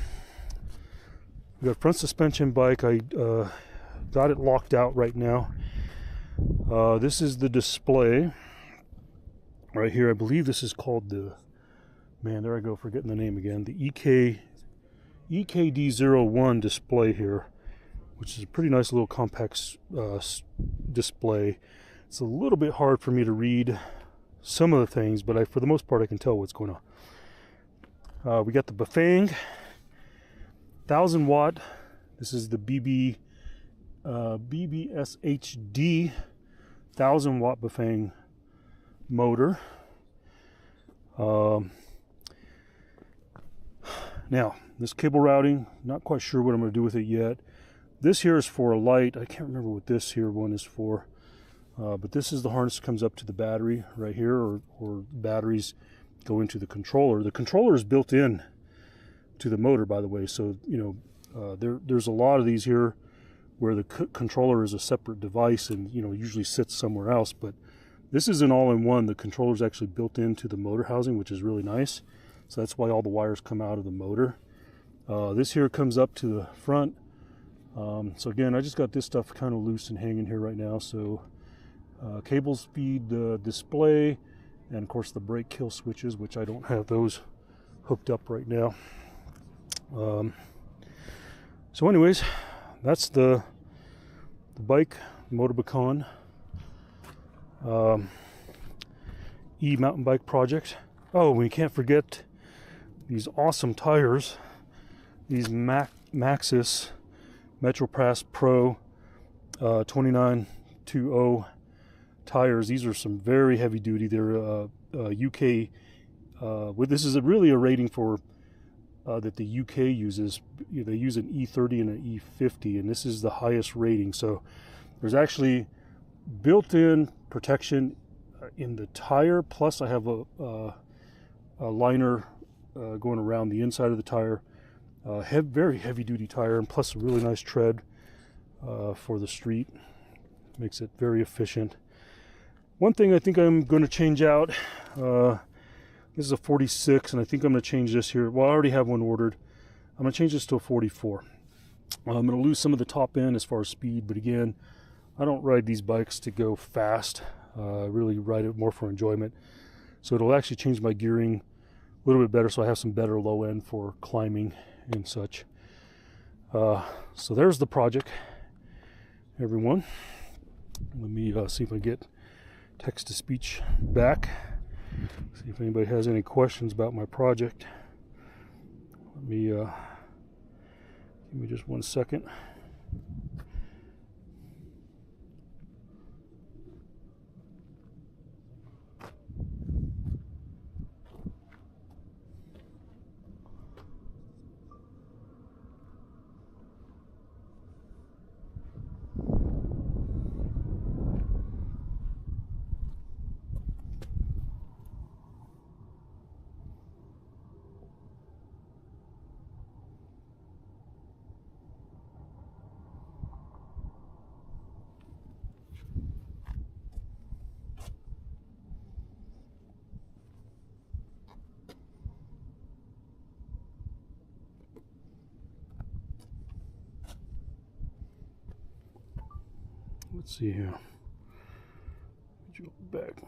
got a front suspension bike. I got it locked out right now. This is the display right here. I believe this is called there I go, forgetting the name again. The EKD01 display here, which is a pretty nice little compact display. It's a little bit hard for me to read some of the things, but for the most part I can tell what's going on. We got the Bafang 1000 watt. This is the BBSHD 1000 watt Bafang motor. Now this cable routing, not quite sure what I'm going to do with it yet. This here is for a light. I can't remember what this here one is for, but this is the harness that comes up to the battery right here, or batteries go into the controller. The controller is built in to the motor, by the way, so there's a lot of these here where the controller is a separate device and usually sits somewhere else, but this is an all-in-one. The controller is actually built into the motor housing, which is really nice. So that's why all the wires come out of the motor. This here comes up to the front. So again, I just got this stuff kind of loose and hanging here right now. So cable speed display, and of course the brake kill switches, which I don't have those hooked up right now. So anyways, that's the bike, Bafang e-mountain bike project. Oh, we can't forget these awesome tires, these Maxxis MetroPass Pro 29 0.20 tires. These are some very heavy duty. They're UK. This is really a rating for that the UK uses. They use an E30 and an E50, and this is the highest rating. So there's actually built-in protection in the tire. Plus, I have a liner going around the inside of the tire. Very heavy-duty tire, and plus a really nice tread for the street. Makes it very efficient. One thing I think I'm going to change out. This is a 46, and I think I'm going to change this here. Well, I already have one ordered. I'm going to change this to a 44. I'm going to lose some of the top end as far as speed, but again, I don't ride these bikes to go fast. I really ride it more for enjoyment. So it'll actually change my gearing a little bit better, so I have some better low end for climbing and such. So there's the project, everyone. Let me see if I get text-to-speech back. See if anybody has any questions about my project. Let me give me just 1 second. Let's see here. Jump back.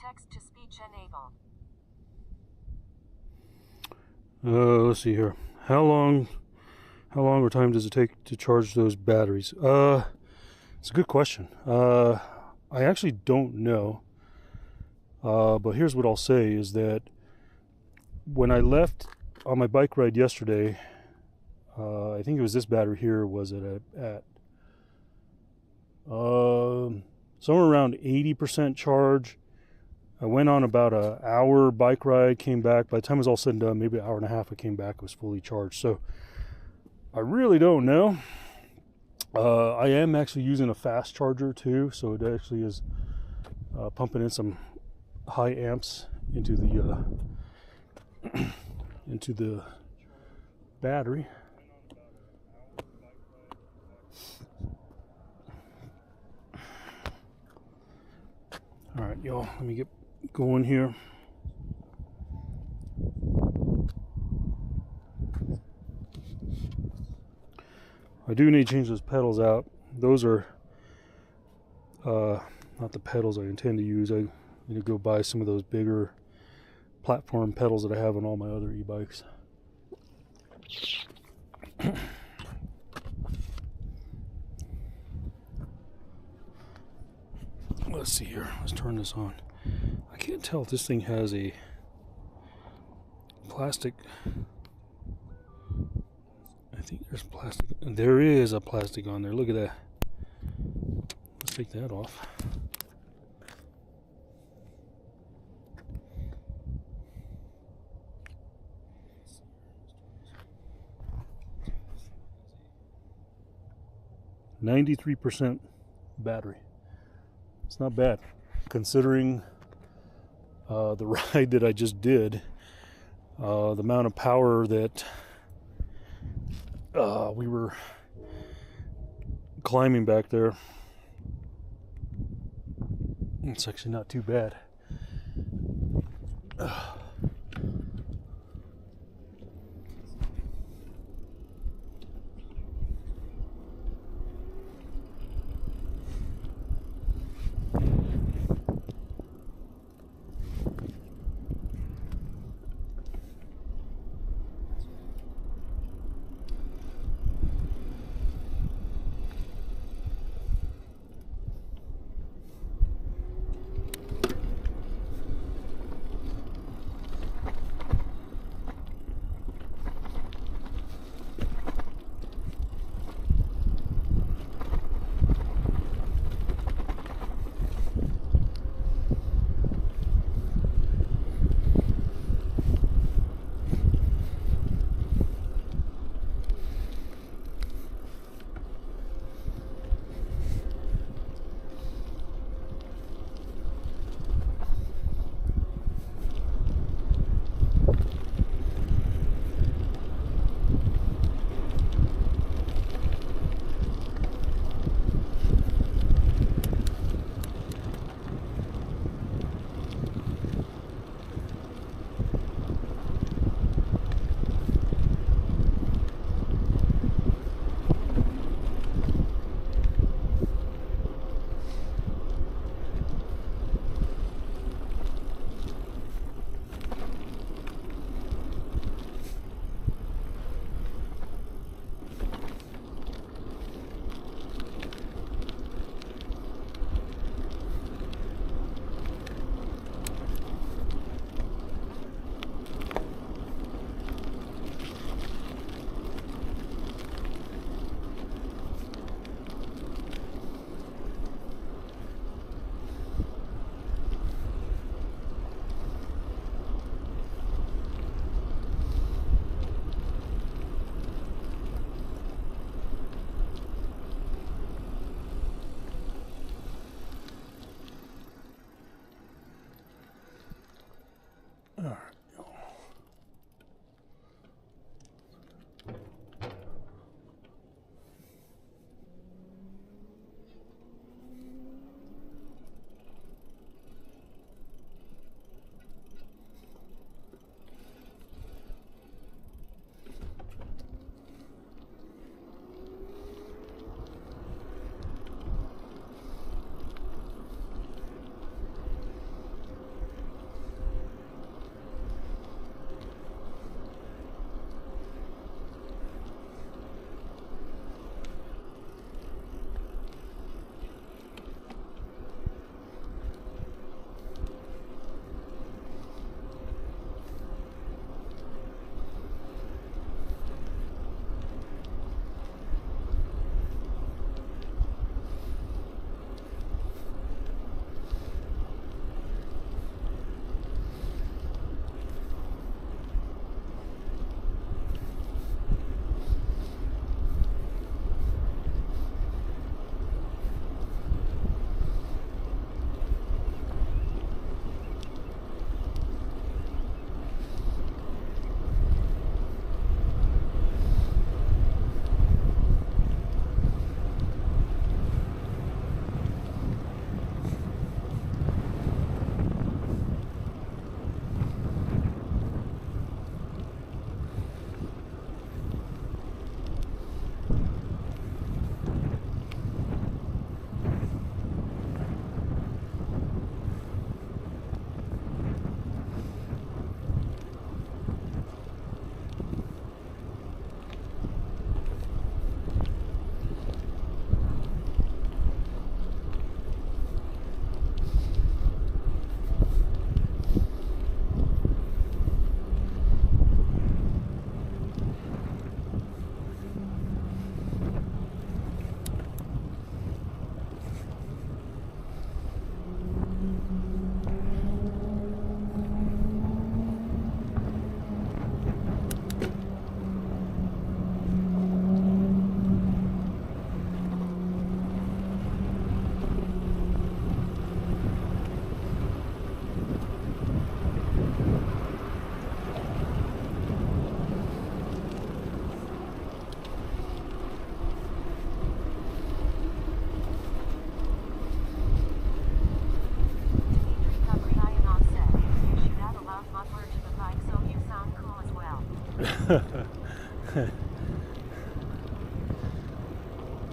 Text to speech enabled. Let's see here. How long or time does it take to charge those batteries? It's a good question. I actually don't know. But here's what I'll say is that when I left on my bike ride yesterday, I think it was this battery here, was it at somewhere around 80% charge. I went on about an hour bike ride, came back. By the time it was all said and done, maybe an hour and a half, I came back, it was fully charged. So I really don't know. I am actually using a fast charger too, so it actually is pumping in some high amps into the into the battery. All right, y'all, let me get going here. I do need to change those pedals out. Those are not the pedals I intend to use. I need to go buy some of those bigger platform pedals that I have on all my other e-bikes. Let's see here. Let's turn this on. I can't tell if this thing has a plastic. I think there's plastic. There is a plastic on there. Look at that. Let's take that off. %, battery. It's not bad considering the ride that I just did, the amount of power that we were climbing back there. It's actually not too bad.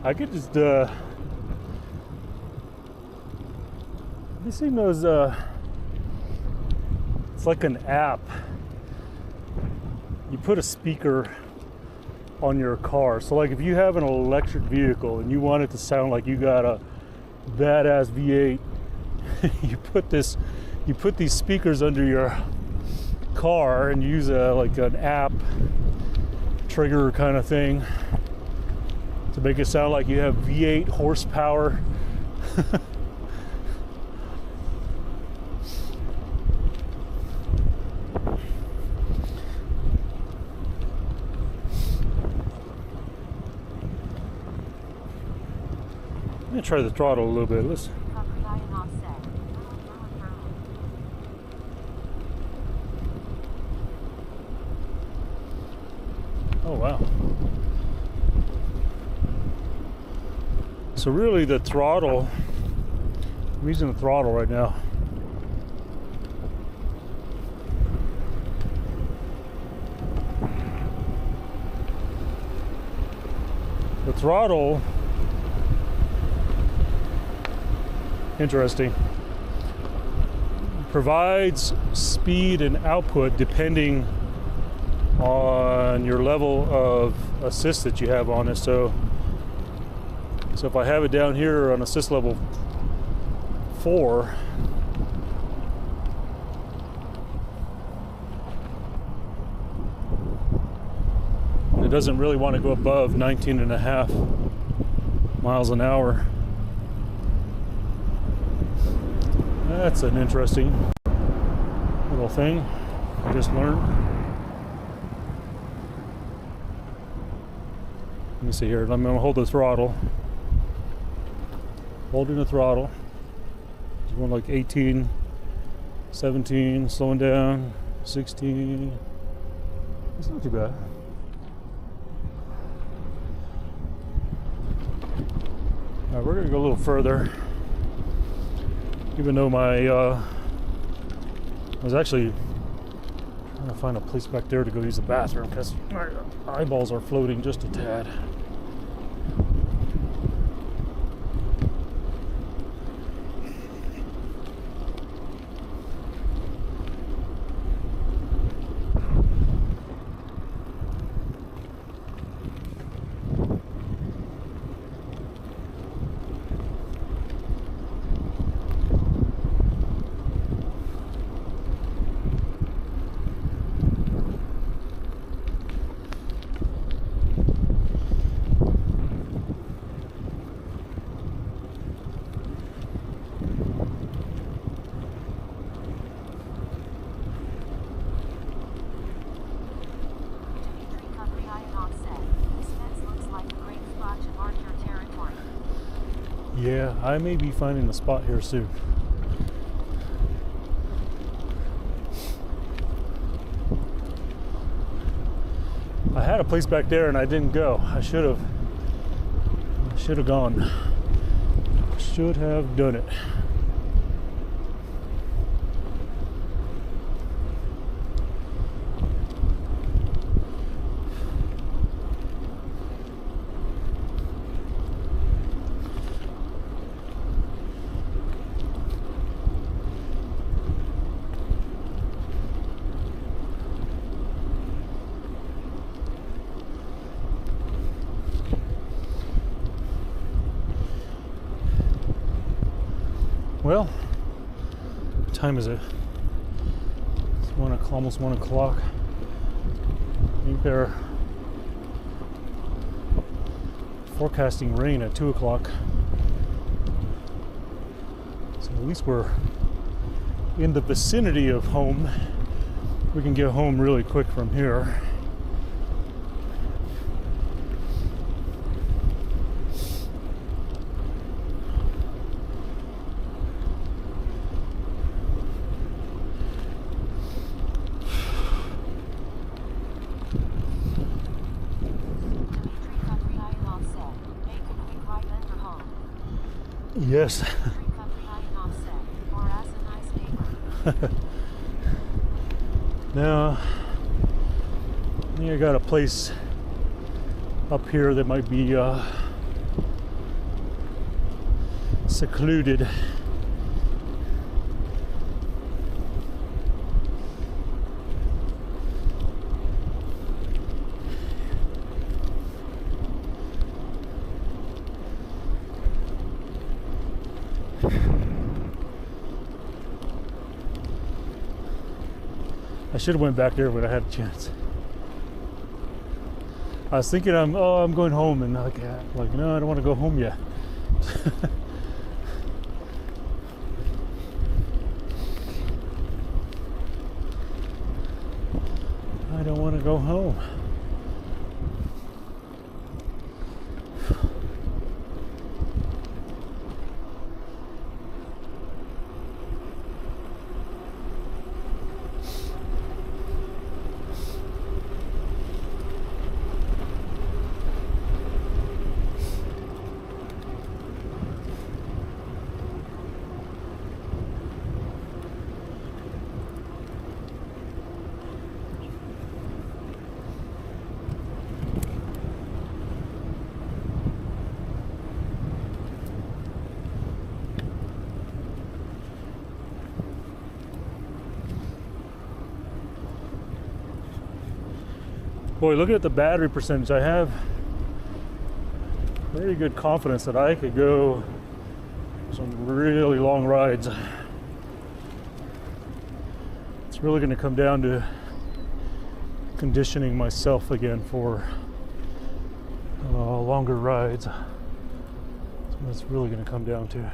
I could just have you seen those it's like an app. You put a speaker on your car. So like if you have an electric vehicle and you want it to sound like you got a badass V8, you put these speakers under your car and use like an app trigger kind of thing to make it sound like you have V8 horsepower. I'm gonna try the throttle a little bit. Let's. Oh wow. So really the throttle, I'm using the throttle right now. The throttle, interesting, provides speed and output depending on your level of assist that you have on it. So if I have it down here on assist level 4, it doesn't really want to go above 19.5 miles an hour. That's an interesting little thing I just learned. Let me see here. I'm going to hold the throttle. Holding the throttle. It's going like 18, 17, slowing down, 16. It's not too bad. All right, we're going to go a little further. Even though I was actually trying to find a place back there to go use the bathroom because my eyeballs are floating just a tad. Yeah, I may be finding a spot here soon. I had a place back there and I didn't go. I should have gone. Should have done it. Well, what time is it? It's almost 1 o'clock. I think they're forecasting rain at 2 o'clock. So at least we're in the vicinity of home. We can get home really quick from here. Yes. Now I got a place up here that might be secluded. I should have went back there when I had a chance. I was thinking I'm going home, and like no, I don't want to go home yet. I don't want to go home. Boy, looking at the battery percentage, I have very good confidence that I could go some really long rides. It's really going to come down to conditioning myself again for longer rides. So that's really going to come down to.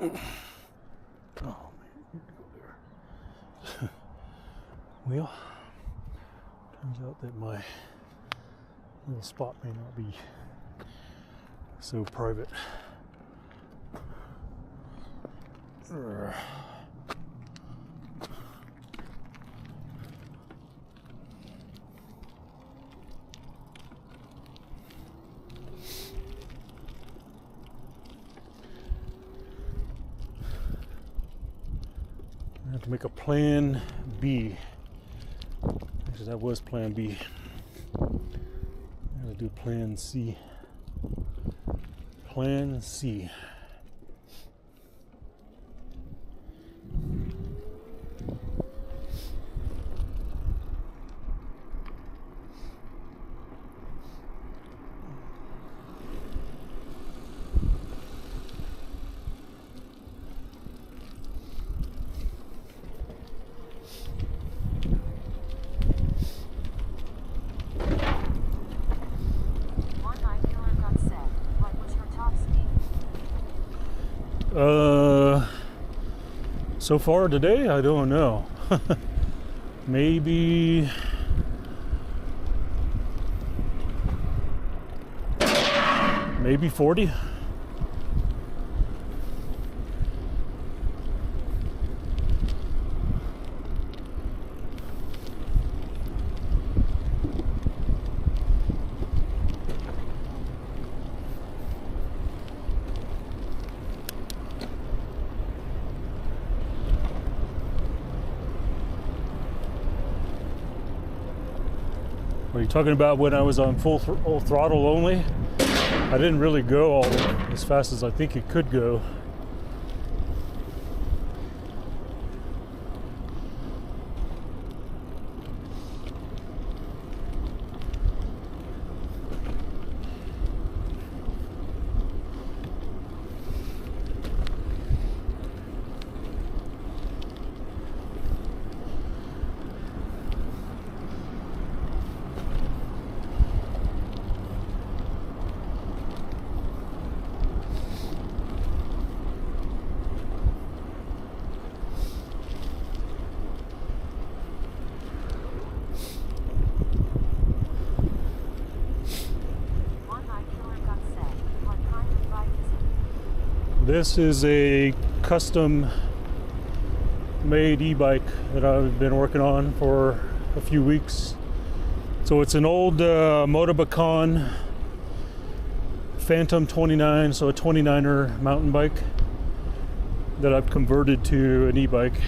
Oh man, you go there. Well, turns out that my little spot may not be so private. I have to make a plan B. Actually, that was plan B. I gotta do plan C. Plan C. So far today, I don't know. Maybe 40. Are you talking about when I was on full throttle only? I didn't really go all as fast as I think it could go. This is a custom made e-bike that I've been working on for a few weeks. So it's an old Bafang Phantom 29, so a 29er mountain bike that I've converted to an e-bike.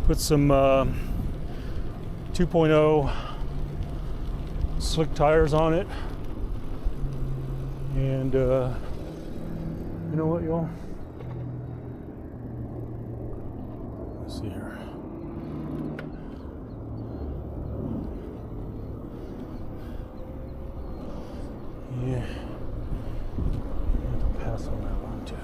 Put some 2.0 slick tires on it, and you know what, y'all? Let's see here. Yeah, I have to pass on that one too.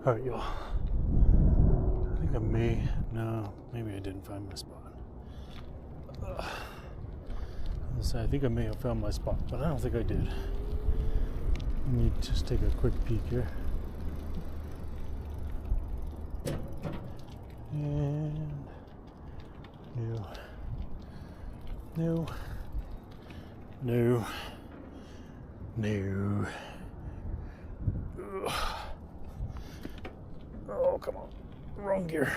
All right, y'all. I think I no, maybe I didn't find my spot. I think I may have found my spot, but I don't think I did. Let me just take a quick peek here. And no. Ugh. Oh, come on. Wrong gear.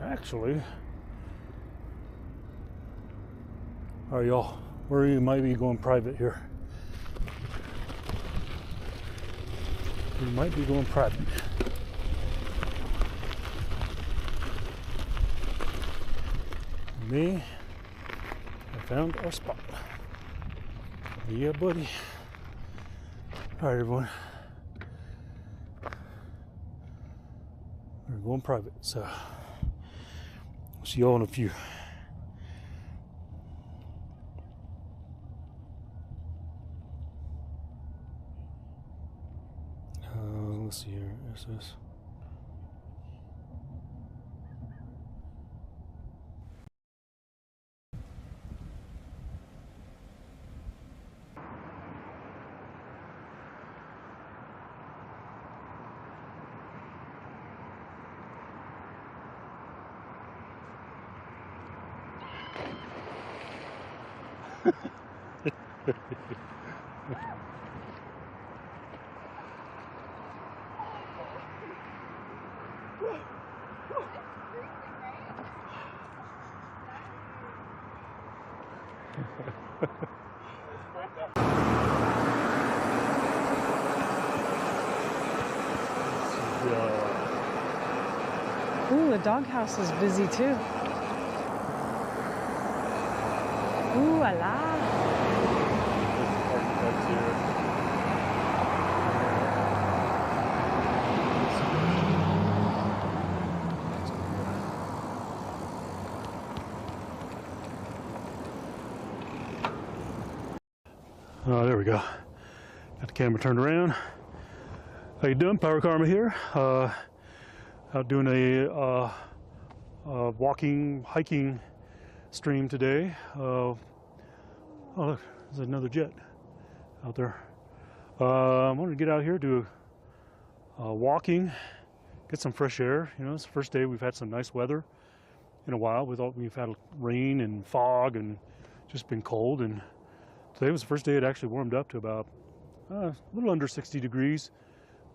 Actually, all right, y'all, where you might be going private here. We might be going private. Me, I found our spot. Yeah, buddy. All right, everyone. We're going private, so I'll see y'all in a few. Let's see here. What's this? Ooh, the doghouse is busy too. Ooh la la. Oh, there we go. Got the camera turned around. How you doing? Power Karma here. Out doing a walking, hiking stream today. Oh look, there's another jet out there. I wanted to get out here, do walking, get some fresh air. You know, it's the first day we've had some nice weather in a while. We've had rain and fog and just been cold, and today was the first day it actually warmed up to about a little under 60 degrees.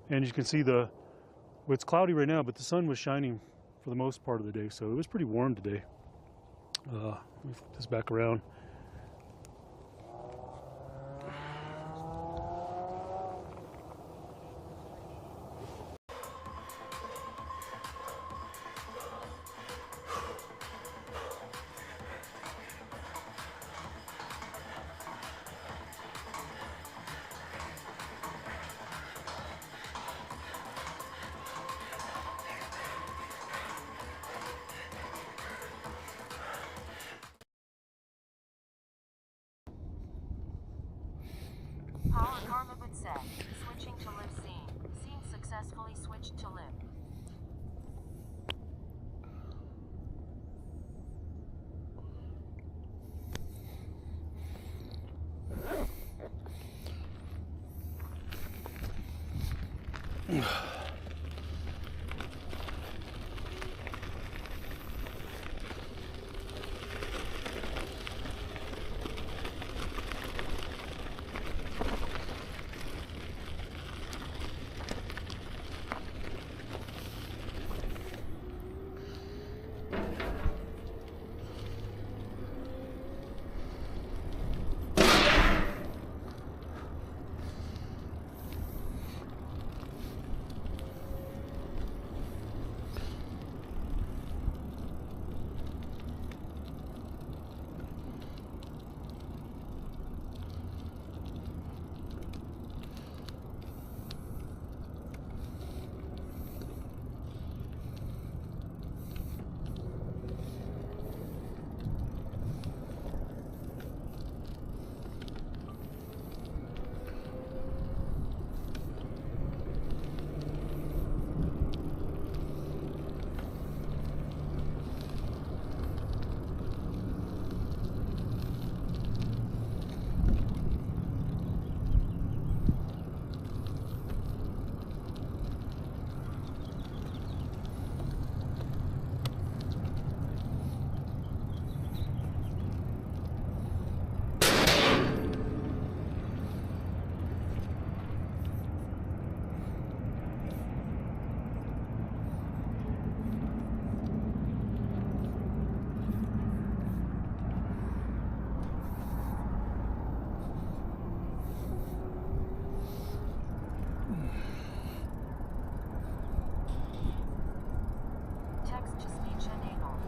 And you can see well, it's cloudy right now, but the sun was shining for the most part of the day, so it was pretty warm today. Let me flip this back around. Power Karma would say, switching to live scene. Scene successfully switched to live. Text-to-speech enabled.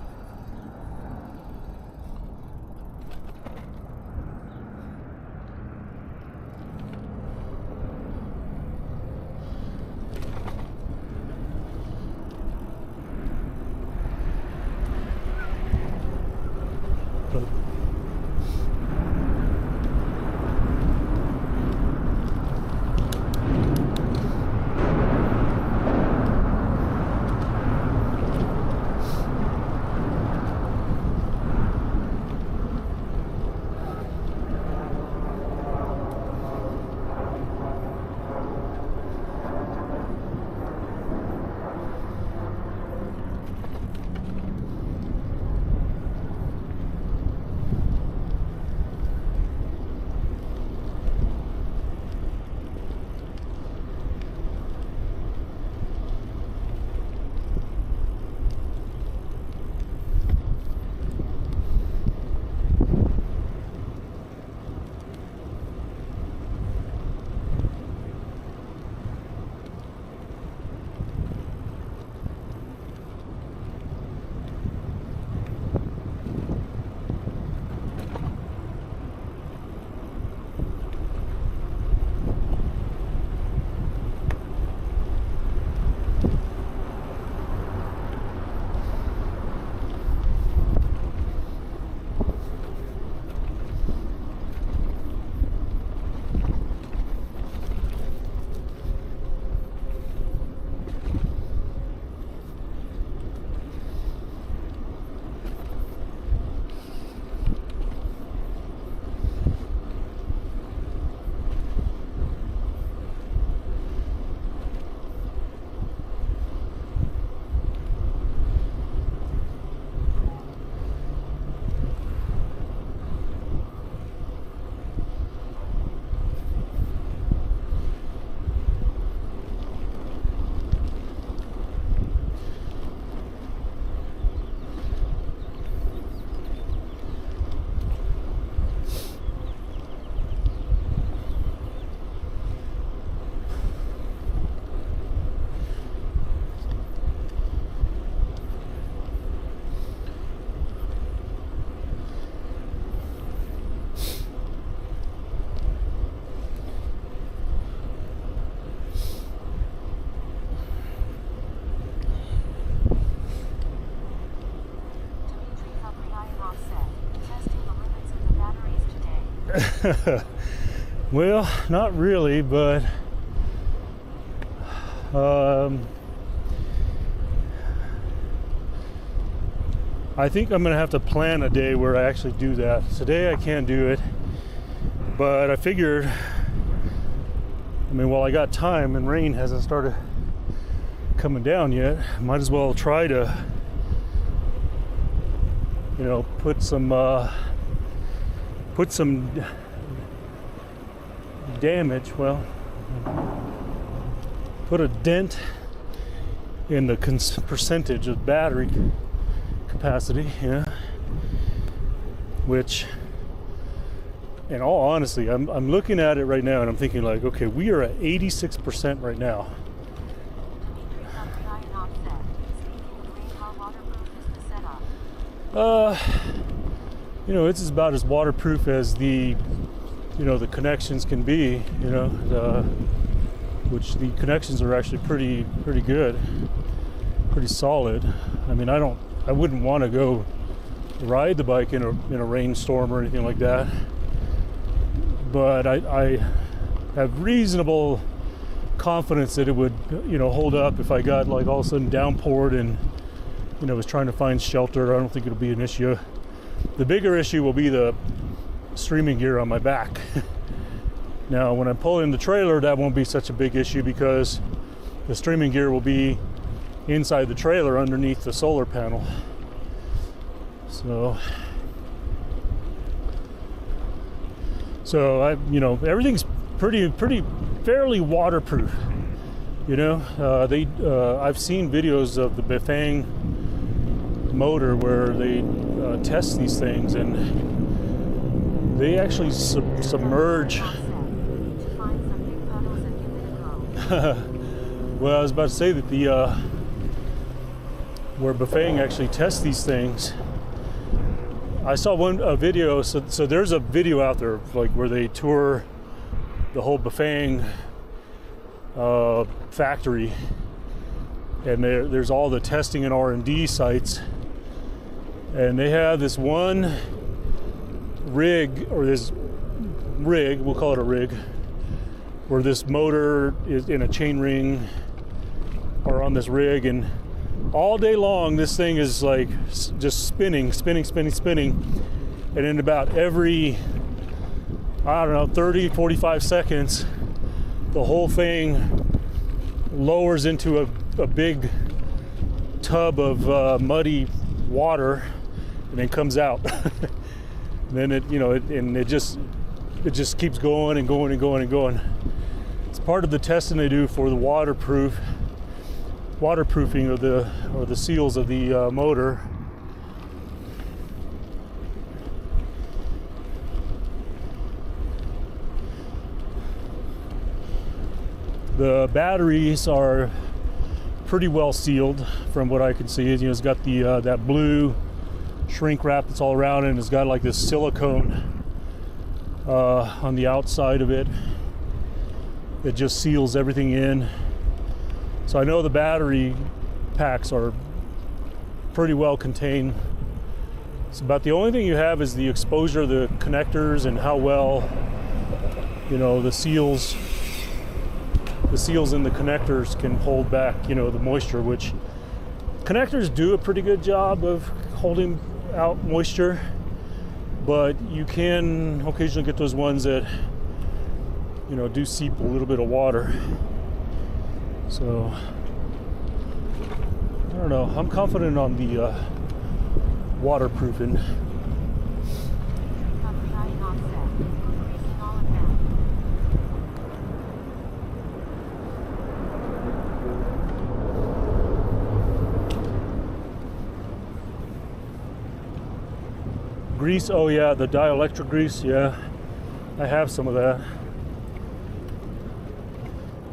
Well, not really, but I think I'm gonna have to plan a day where I actually do that. Today I can't do it, but I figured, I mean, while I got time and rain hasn't started coming down yet, might as well try to, you know, put some damage, well, put a dent in the percentage of battery capacity, yeah. Which, in all honesty, I'm looking at it right now and I'm thinking like, okay, we are at 86% right now. You know, it's about as waterproof as the, you know, the connections can be, you know, which the connections are actually pretty good, pretty solid. I mean, I wouldn't want to go ride the bike in a rainstorm or anything like that, but I have reasonable confidence that it would, you know, hold up if I got like all of a sudden downpoured and, you know, was trying to find shelter. I don't think it'll be an issue. The bigger issue will be the streaming gear on my back. Now, when I'm pulling the trailer, that won't be such a big issue because the streaming gear will be inside the trailer underneath the solar panel. So I, you know, everything's fairly waterproof. You know, I've seen videos of the Bafang motor where they test these things and they actually submerge. Well, I was about to say that the where Bafang actually tests these things, I saw a video. So there's a video out there like where they tour the whole Bafang factory, and there's all the testing and R&D sites, and they have this one rig, or this rig, we'll call it a rig, where this motor is in a chain ring or on this rig, and all day long this thing is like just spinning, and in about every, I don't know, 30, 45 seconds, the whole thing lowers into a big tub of muddy water and then comes out. And then it, you know, it just keeps going and going and going and going. It's part of the testing they do for the waterproofing of the seals of the motor. The batteries are pretty well sealed from what I can see. You know, it's got the that blue shrink wrap that's all around it, and it's got like this silicone on the outside of it that just seals everything in. So I know the battery packs are pretty well contained. It's about the only thing you have is the exposure of the connectors and how well, you know, the seals in the connectors can hold back, you know, the moisture, which connectors do a pretty good job of holding out moisture, but you can occasionally get those ones that, you know, do seep a little bit of water. So I don't know, I'm confident on the waterproofing. Grease, oh yeah, the dielectric grease, yeah, I have some of that.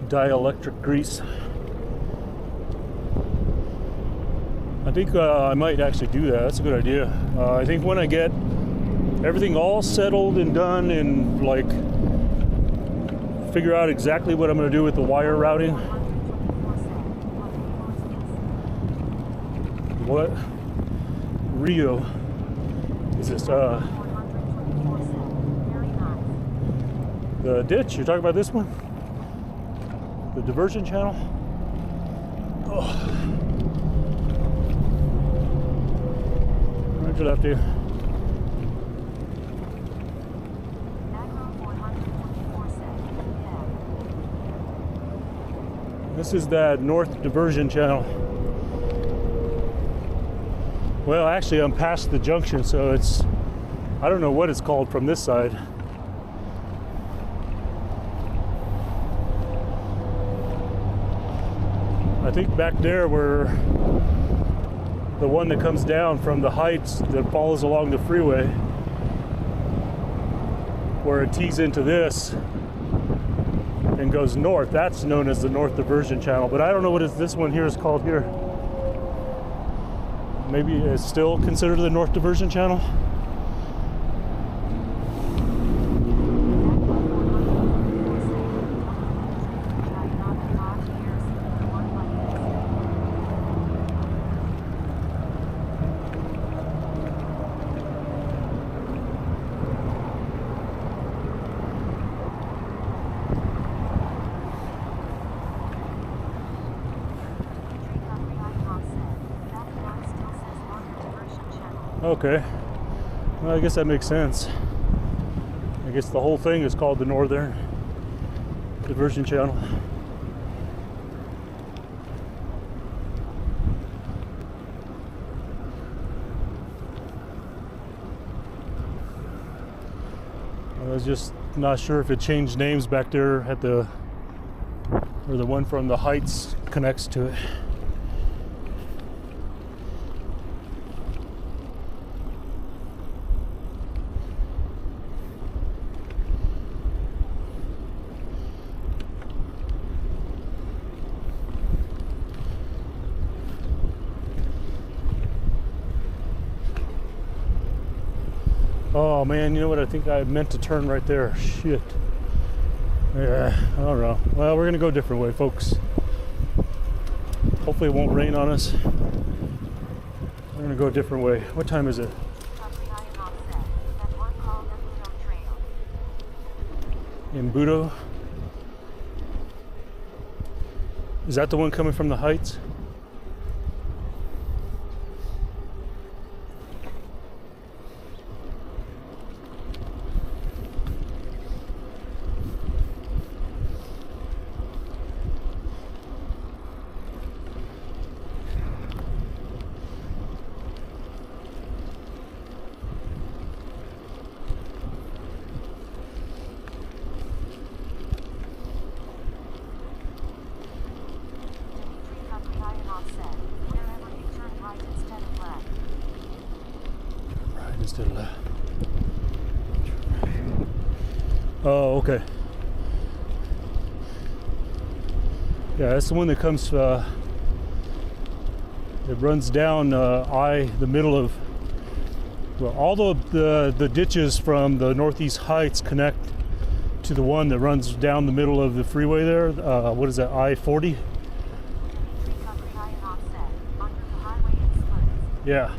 Dielectric grease. I think I might actually do that. That's a good idea. I think when I get everything all settled and done and like figure out exactly what I'm going to do with the wire routing. What Rio is this? The ditch, you're talking about this one? The diversion channel? Oh. Roger left you. This is that north diversion channel. Well, actually, I'm past the junction, so it's, I don't know what it's called from this side. I think back there where the one that comes down from the heights that follows along the freeway, where it tees into this and goes north, that's known as the north diversion channel. But I don't know what this one here is called here. Maybe it's still considered the north diversion channel. Okay, well, I guess that makes sense. I guess the whole thing is called the northern diversion channel. I was just not sure if it changed names back there at the, where the one from the heights connects to it. Oh man, you know what? I think I meant to turn right there. Shit. Yeah, I don't know. Well, we're gonna go a different way, folks. Hopefully it won't rain on us. We're gonna go a different way. What time is it? In Budo? Is that the one coming from the heights? Instead of left. Oh, okay. Yeah, that's the one that comes. It runs down the middle of. Well, all the ditches from the Northeast Heights connect to the one that runs down the middle of the freeway there. What is that? I-40. Yeah.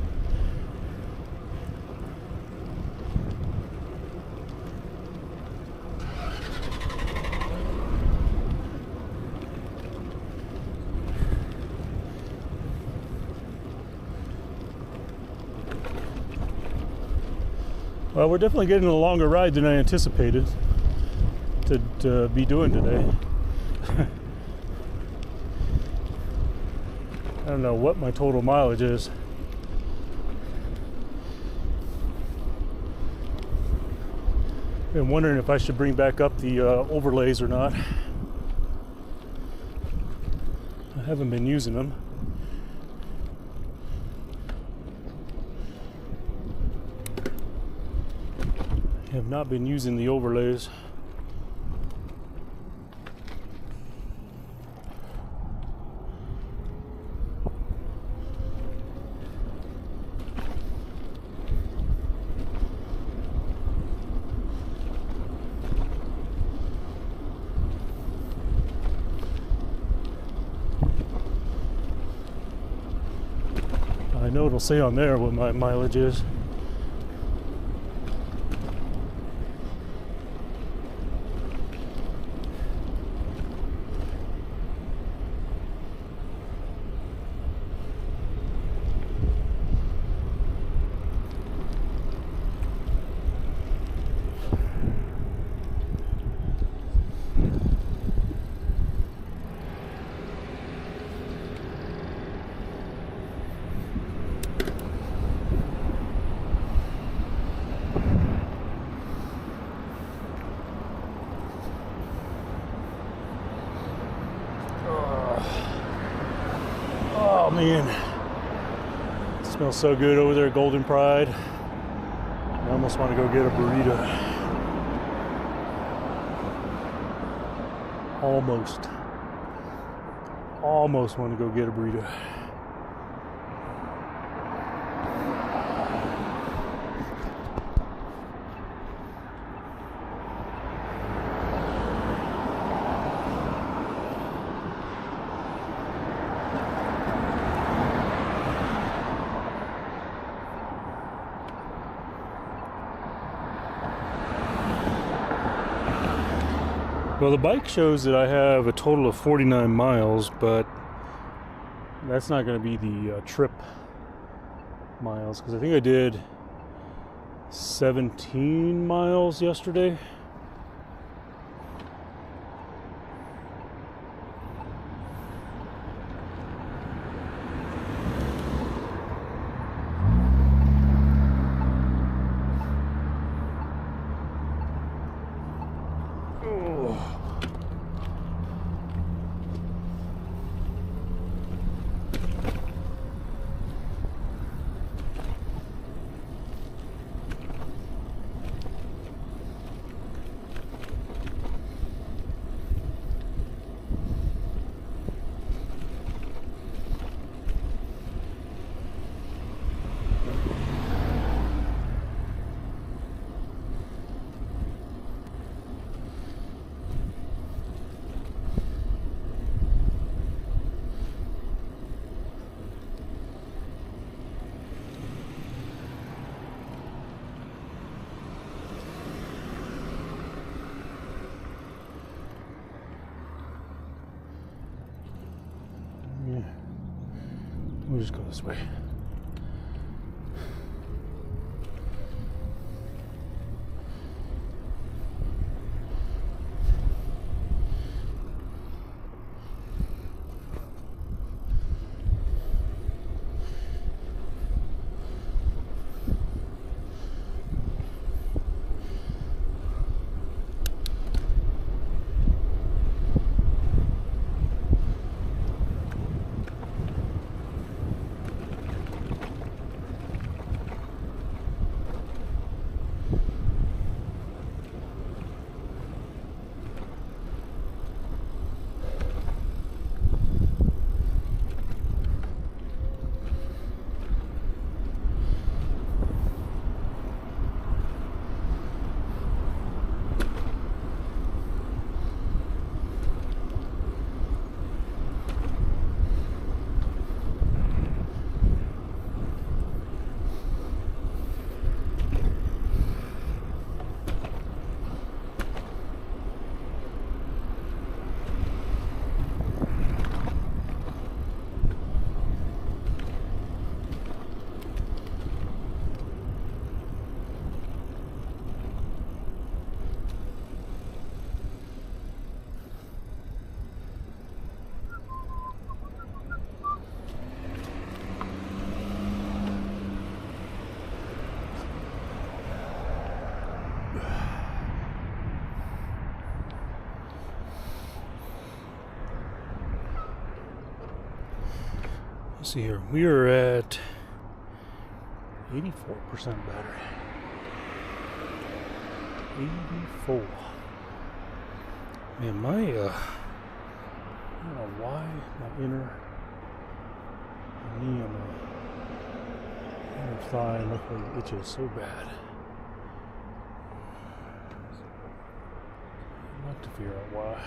Well, we're definitely getting a longer ride than I anticipated to be doing today. I don't know what my total mileage is. Been wondering if I should bring back up the overlays or not. I haven't been using them. I have not been using the overlays. I know it'll say on there what my mileage is. Man, it smells so good over there at Golden Pride. I almost want to go get a burrito. Almost want to go get a burrito. Well, the bike shows that I have a total of 49 miles, but that's not going to be the trip miles, because I think I did 17 miles yesterday. We'll just go this way. Let's see here. We are at 84% battery. 84. Man, my I don't know why my inner knee and my inner thigh and knuckle itches so bad. I'd like to figure out why.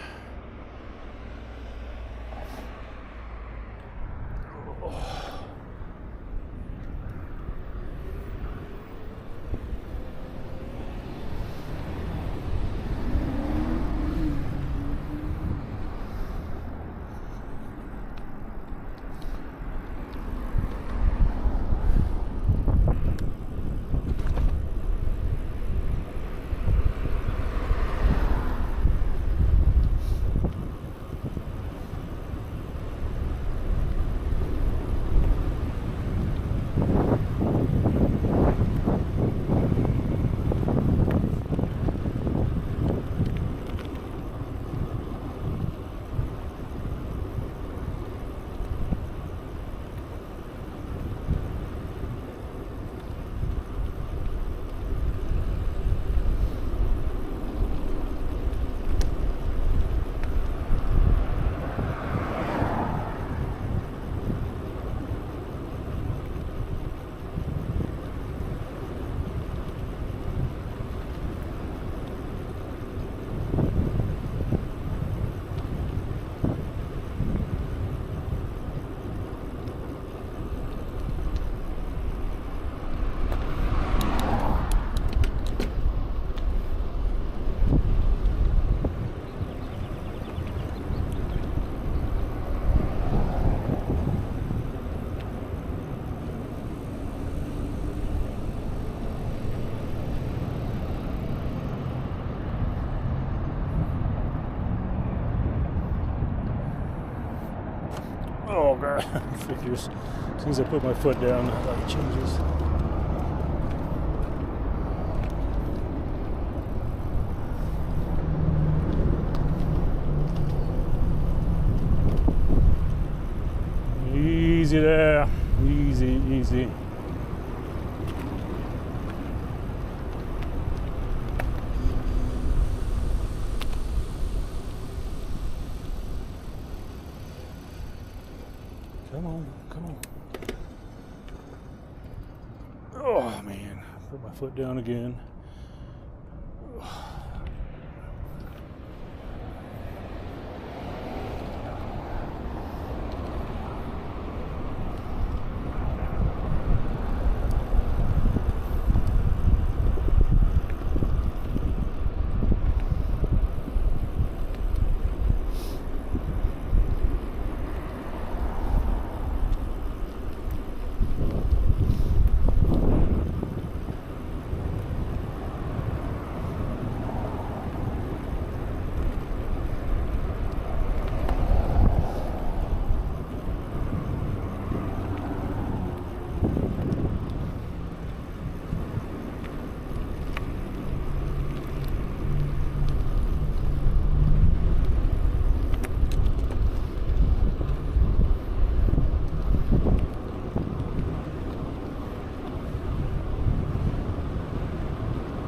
figures. As soon as I put my foot down, the light changes. Easy there. Easy, easy. Come on, come on. Oh man, put my foot down again.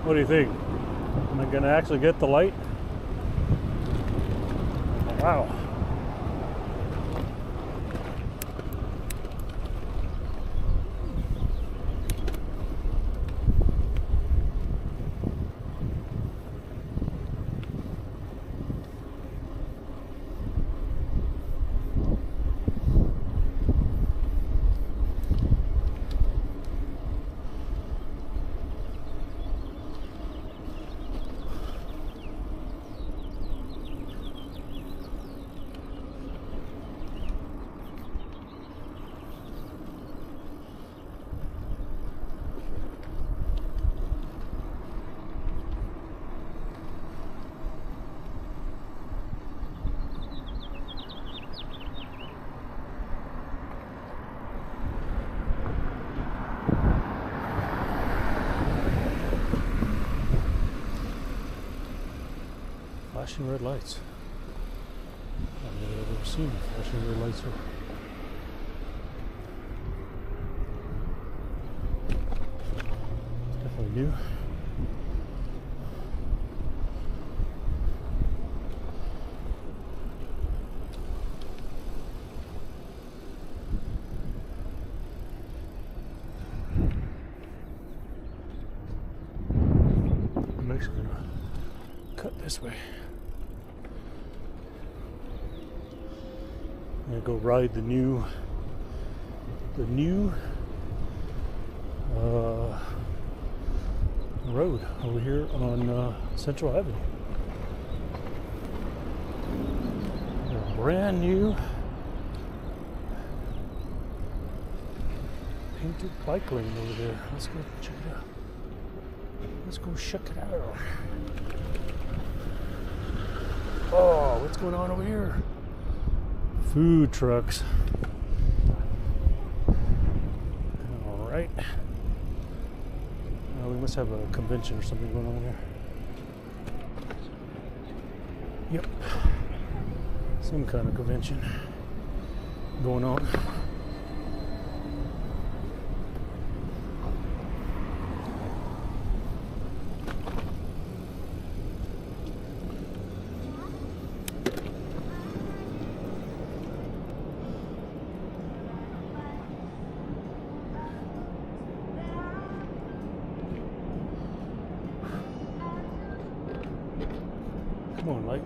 What do you think? Am I going to actually get the light? Wow. Flashing red lights. I've never seen flashing red lights here. Definitely new. I'm actually gonna cut this way. I'm gonna go ride the new road over here on Central Avenue. A brand new painted bike lane over there. Let's go check it out. Let's go check it out. Oh, what's going on over here? Food trucks. All right. We must have a convention or something going on here. Yep. Some kind of convention going on. Come on, light.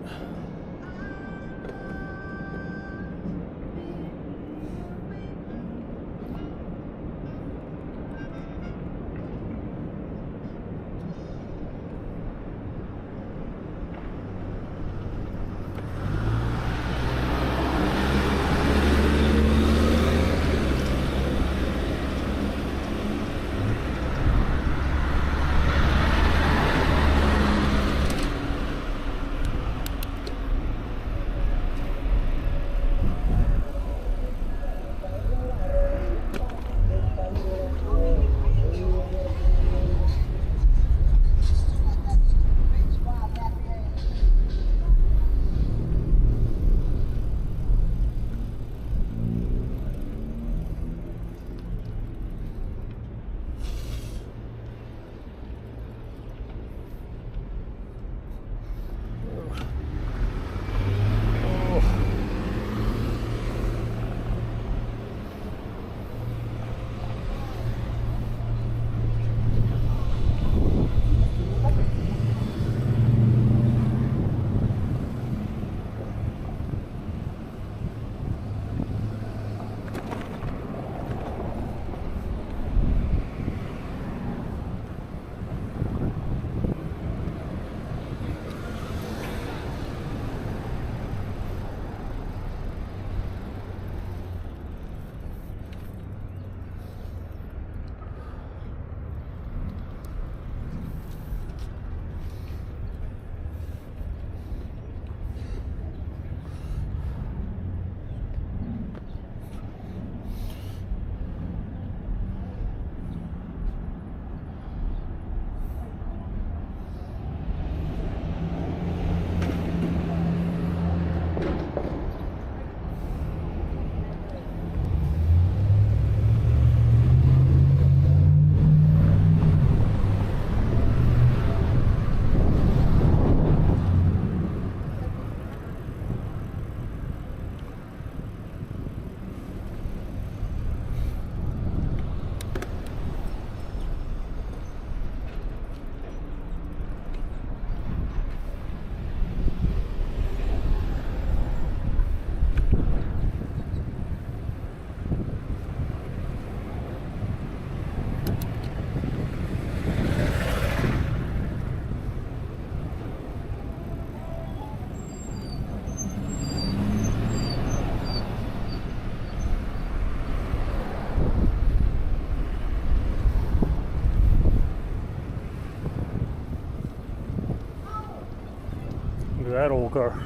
that old car.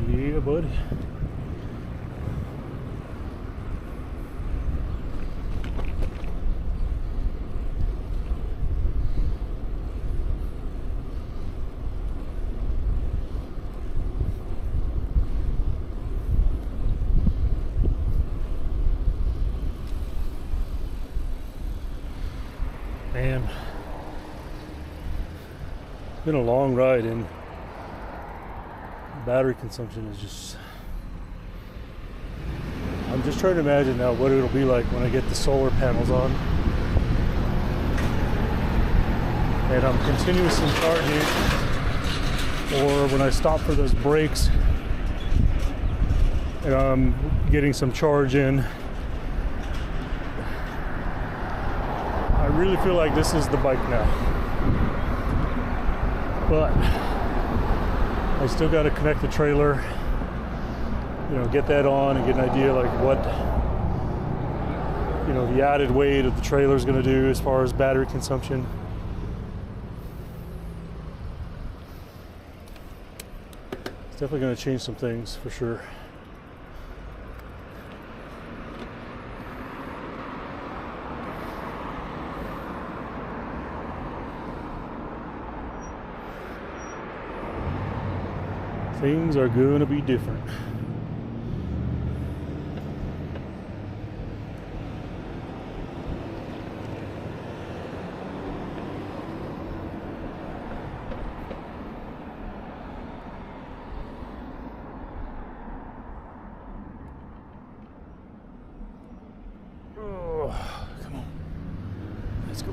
Yeah, buddy. Man, it's been a long ride, and battery consumption is just, I'm just trying to imagine now what it'll be like when I get the solar panels on and I'm continuously charging, or when I stop for those breaks and I'm getting some charge in. I really feel like this is the bike now, but I still got to connect the trailer, you know, get that on and get an idea like what, you know, the added weight of the trailer is going to do as far as battery consumption. It's definitely going to change some things for sure. Things are going to be different. Oh, come on. Let's go.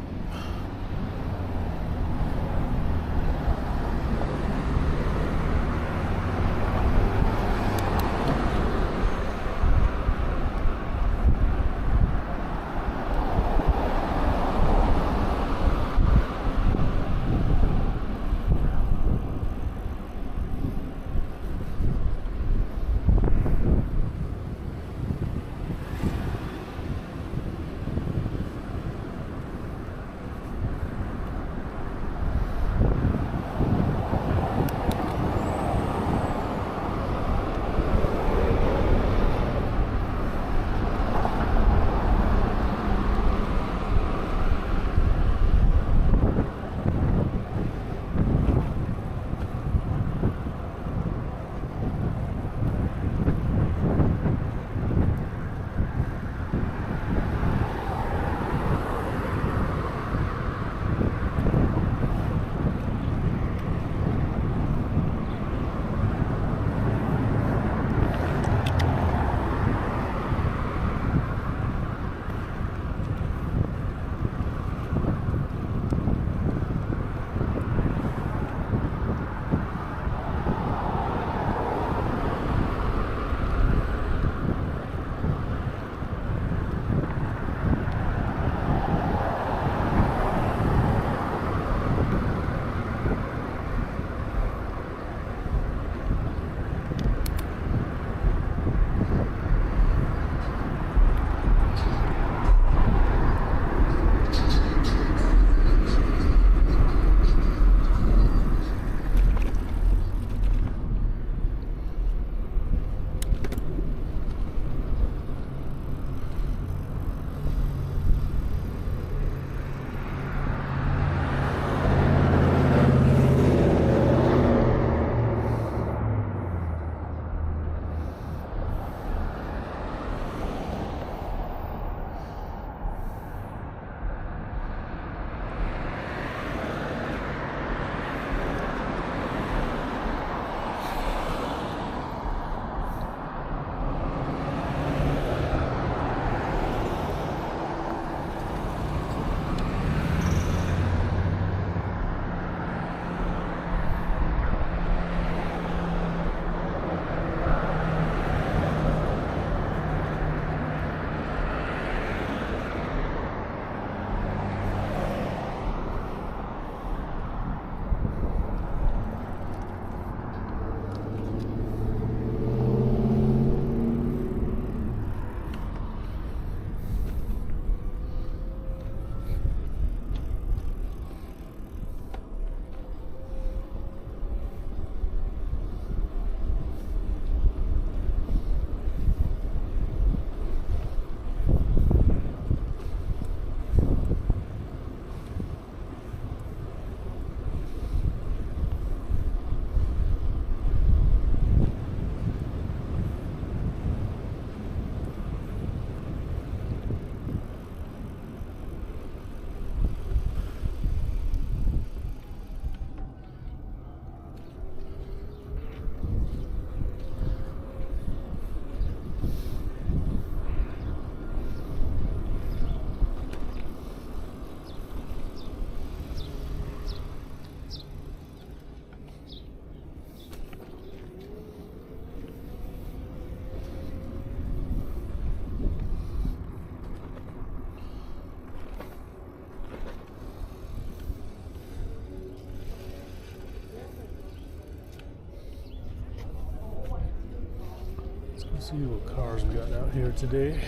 Let's see what cars we got out here today.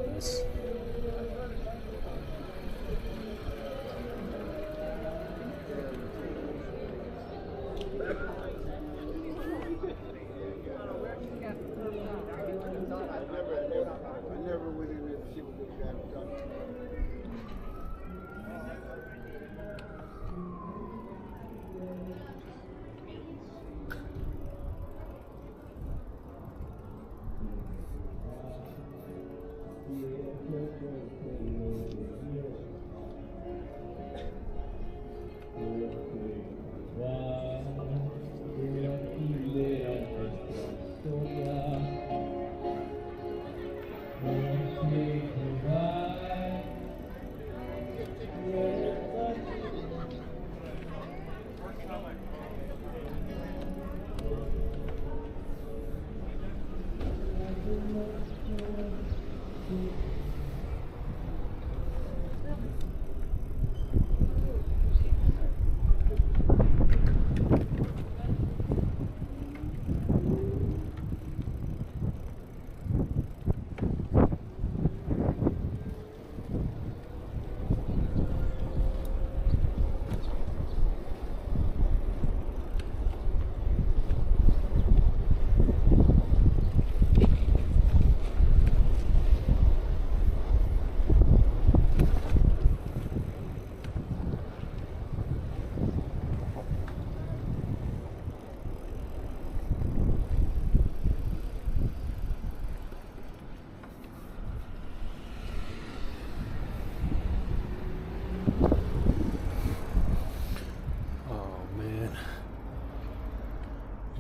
Nice. I never went in there to see what this guy was talking about.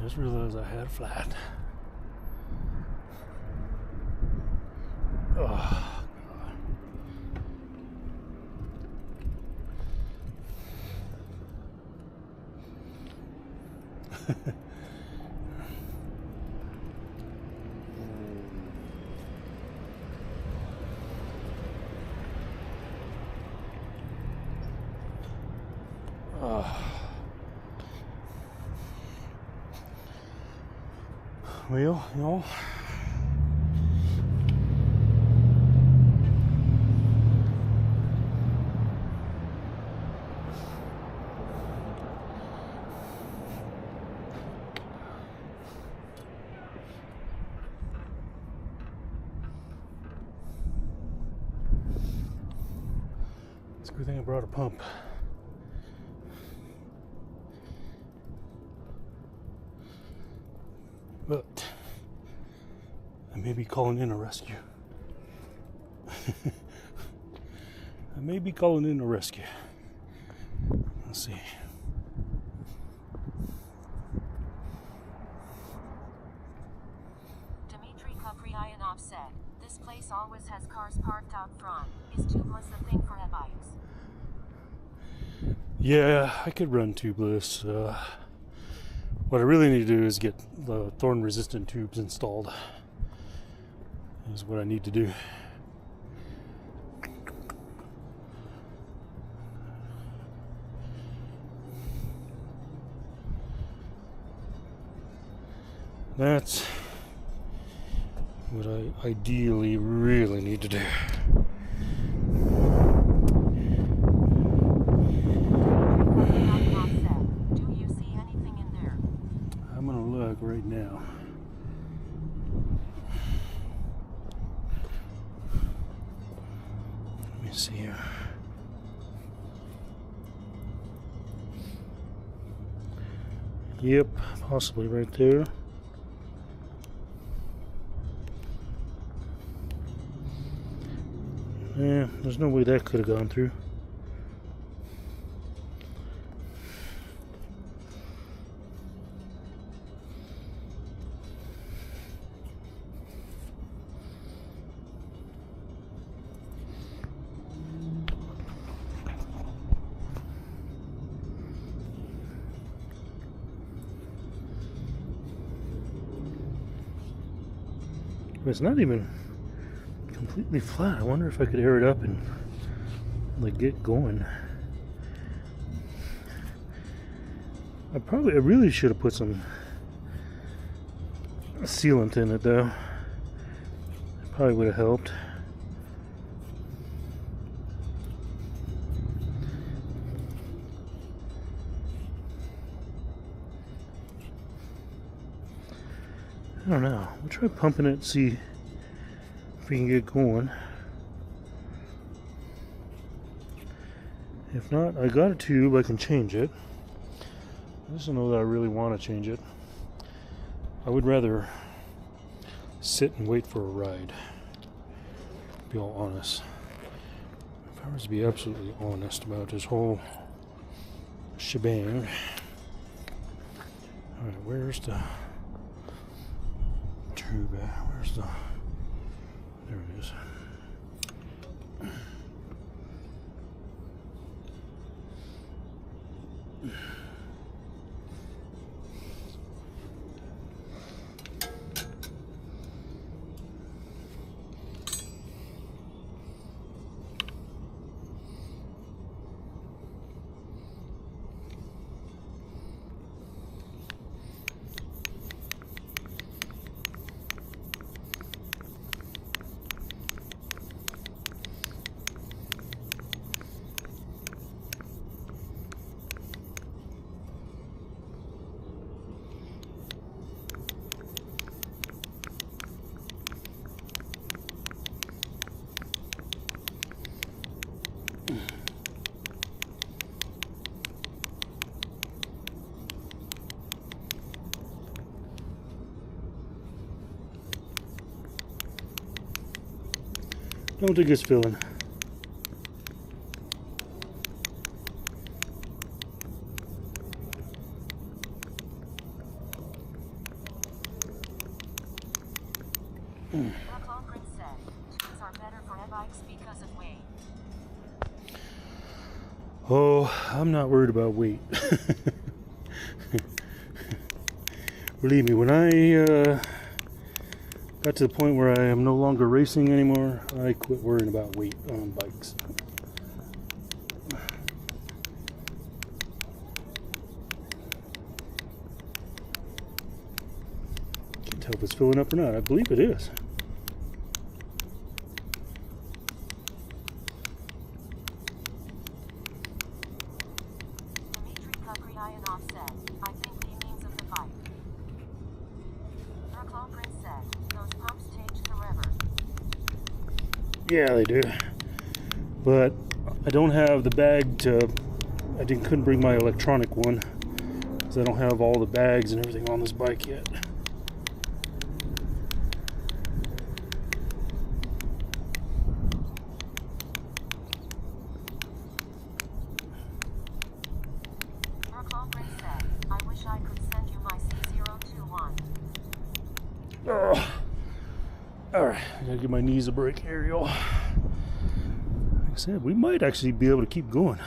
Just realized I had a flat. Oh, God. Well, you know, it's a good thing I brought a pump. But I may be calling in a rescue. I may be calling in a rescue. Let's see. Dmitry Kupryayanov said, "This place always has cars parked out front. Is tubeless a thing for e-bikes?" Yeah, I could run tubeless. What I really need to do is get the thorn-resistant tubes installed. Is what I need to do. That's what I ideally really need to do. Do you see anything in there? I'm gonna look right now. Let me see here. Yep, possibly right there. Yeah, there's no way that could have gone through. It's not even completely flat. I wonder if I could air it up and like get going. I really should have put some sealant in it though. It probably would have helped. I don't know. We'll try pumping it and see if we can get going. If not, I got a tube. I can change it. I just don't know that I really want to change it. I would rather sit and wait for a ride. To be all honest. If I was to be absolutely honest about this whole shebang. Alright, where's the tube at? Where's the... There it is. Don't think it's filling. The culprit said, tubes are better for e-bikes because of weight. Oh, I'm not worried about weight. Believe me, when I got to the point where I am no longer racing anymore, I quit worrying about weight on bikes. Can't tell if it's filling up or not. I believe it is. Said, I think he means of the bike. The culprit said, those pumps take forever. Yeah, they do. But I don't have the bag to... couldn't bring my electronic one because I don't have all the bags and everything on this bike yet. I could send you my C021. Oh. Alright, I gotta give my knees a break here, y'all. Like I said, we might actually be able to keep going.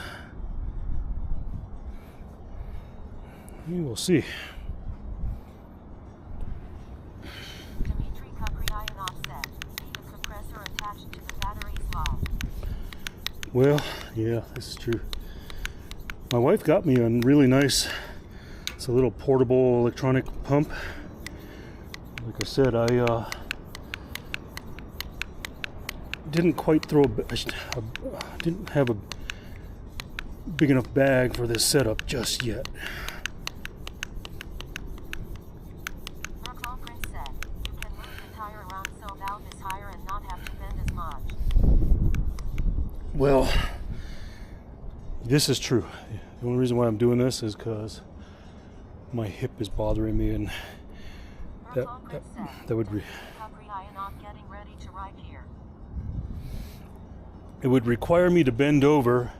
We will see. Dimitri Kupriyanov said, need a compressor attached to the battery slide. Well, yeah, this is true. My wife got me a really nice... It's a little portable electronic pump. Like I said, I didn't quite didn't have a big enough bag for this setup just yet. The culprit said, you can move the tire around so valve is higher and not have to bend as much. Well, this is true. The only reason why I'm doing this is because my hip is bothering me, and that would be. Kupriyanov getting ready to ride here. it would require me to bend over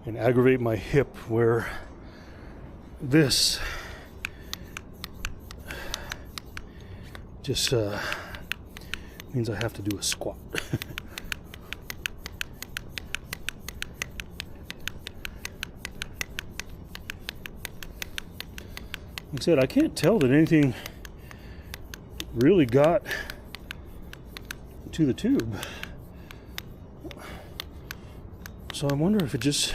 and aggravate my hip, where this just means I have to do a squat. Like I said, I can't tell that anything really got to the tube. So I wonder if this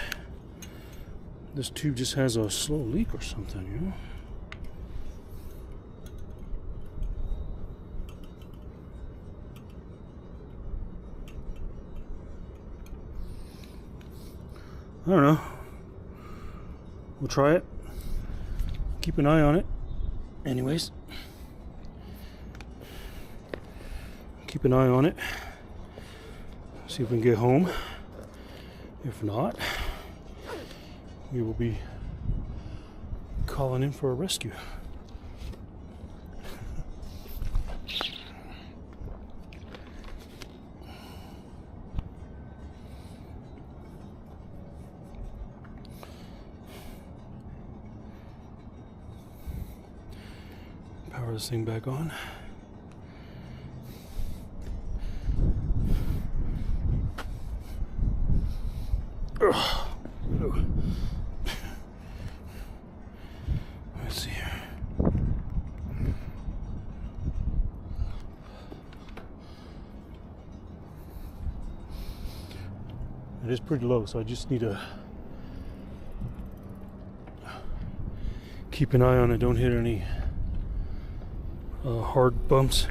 tube just has a slow leak or something, you know? I don't know. We'll try it. Keep an eye on it. Anyways. Keep an eye on it. See if we can get home. If not, we will be calling in for a rescue. Power this thing back on. Let's see here. It is pretty low, so I just need to keep an eye on it. Don't hit any hard bumps.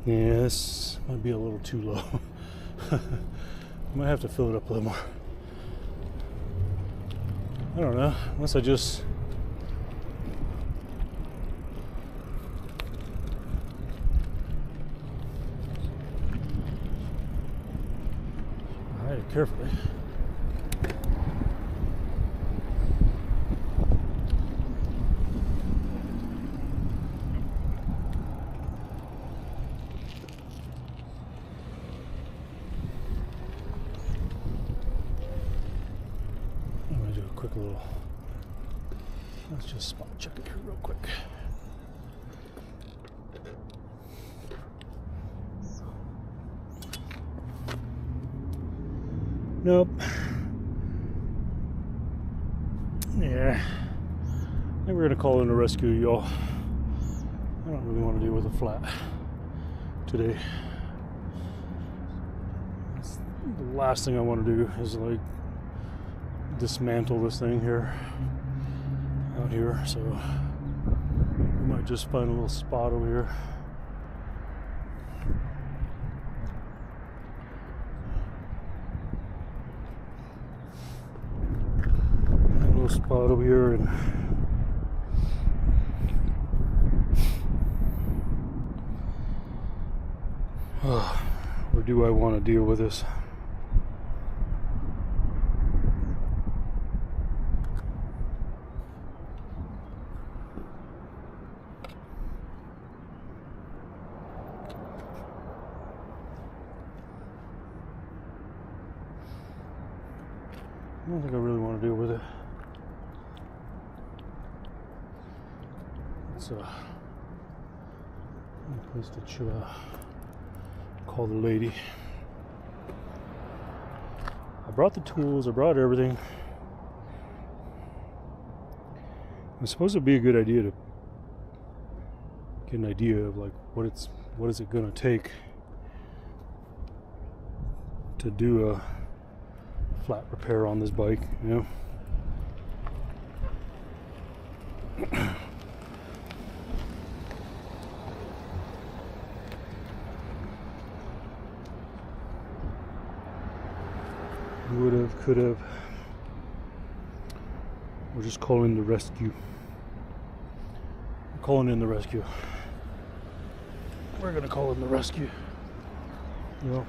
Yeah, this might be a little too low. I might have to fill it up a little more. I don't know, unless I just... Hide it carefully. Quick little, let's just spot check it here real quick. Nope. Yeah, I think we're gonna call in a rescue, y'all. I don't really want to deal with a flat today. That's the last thing I want to do is like dismantle this thing here out here, so we might just find a little spot over here. A little spot over here, and or do I want to deal with this? I don't think I really want to deal with it. It's a place to call the lady. I brought the tools, I brought everything. I suppose it'd be a good idea to get an idea of like what is it gonna take to do a flat repair on this bike, you know. Would have, could have. We're just calling the rescue. We're calling in the rescue. We're gonna call in the rescue. You know.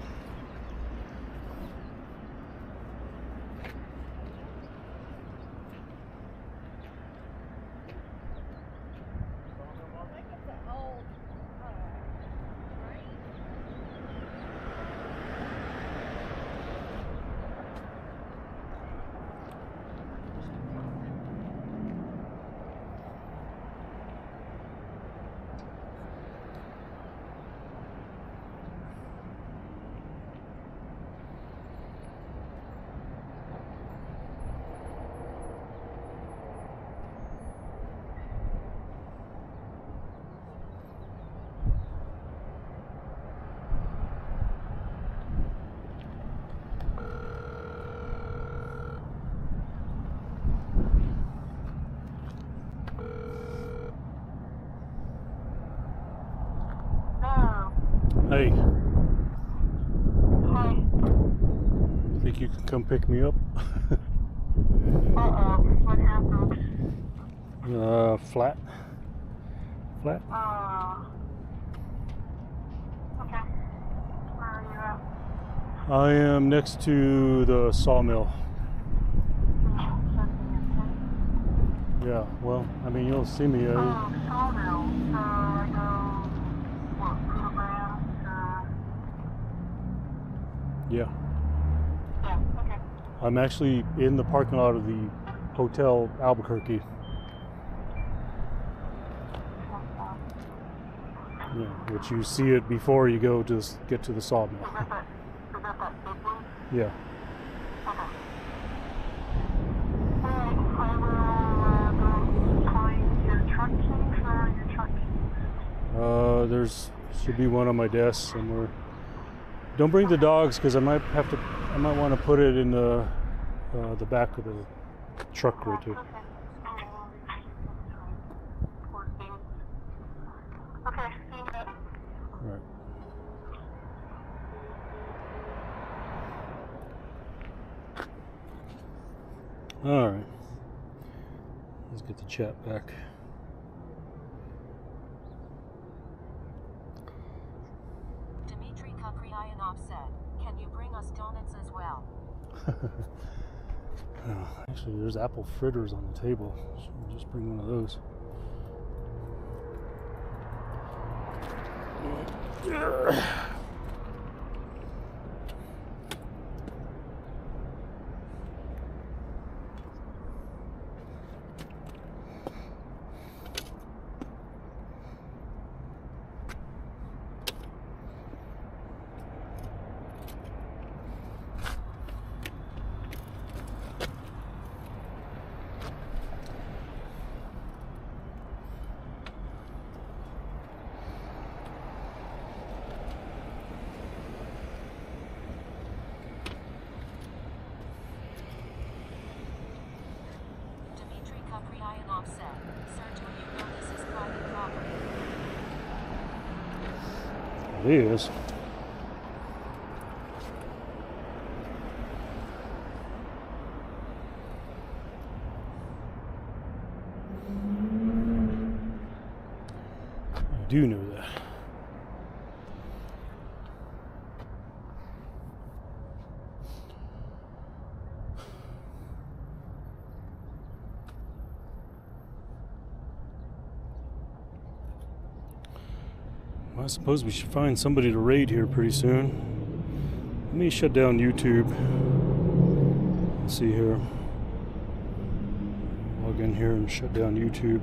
Hey, Hi. think you can come pick me up? Uh-oh. What happened? Flat. Flat? Okay. Where are you at? I am next to the sawmill. Yeah, well, I mean, you'll see me. Oh, sawmill. So I go, what, kilograms? Yeah. Yeah, okay. I'm actually in the parking lot of the Hotel Albuquerque. Yeah, which you see it before you go to get to the sawmill. Is that that big one? Yeah. Okay. Alright, I will go find your truck keys. Where are your truck keys? There's should be one on my desk somewhere. Don't bring the dogs because I might want to put it in the back of the truck right there. Okay. Poor thing. Okay, see you in a bit. All right. All right. Let's get the chat back. Dmitry Kupryanov said, "Can you bring us donuts as well?" Actually, there's apple fritters on the table. So we'll just bring one of those. Dmitry Kupryanov said, "Sir, do you know this is private property?" It is. I do know that. Well, I suppose we should find somebody to raid here pretty soon. Let me shut down YouTube. Let's see here. Log in here and shut down YouTube.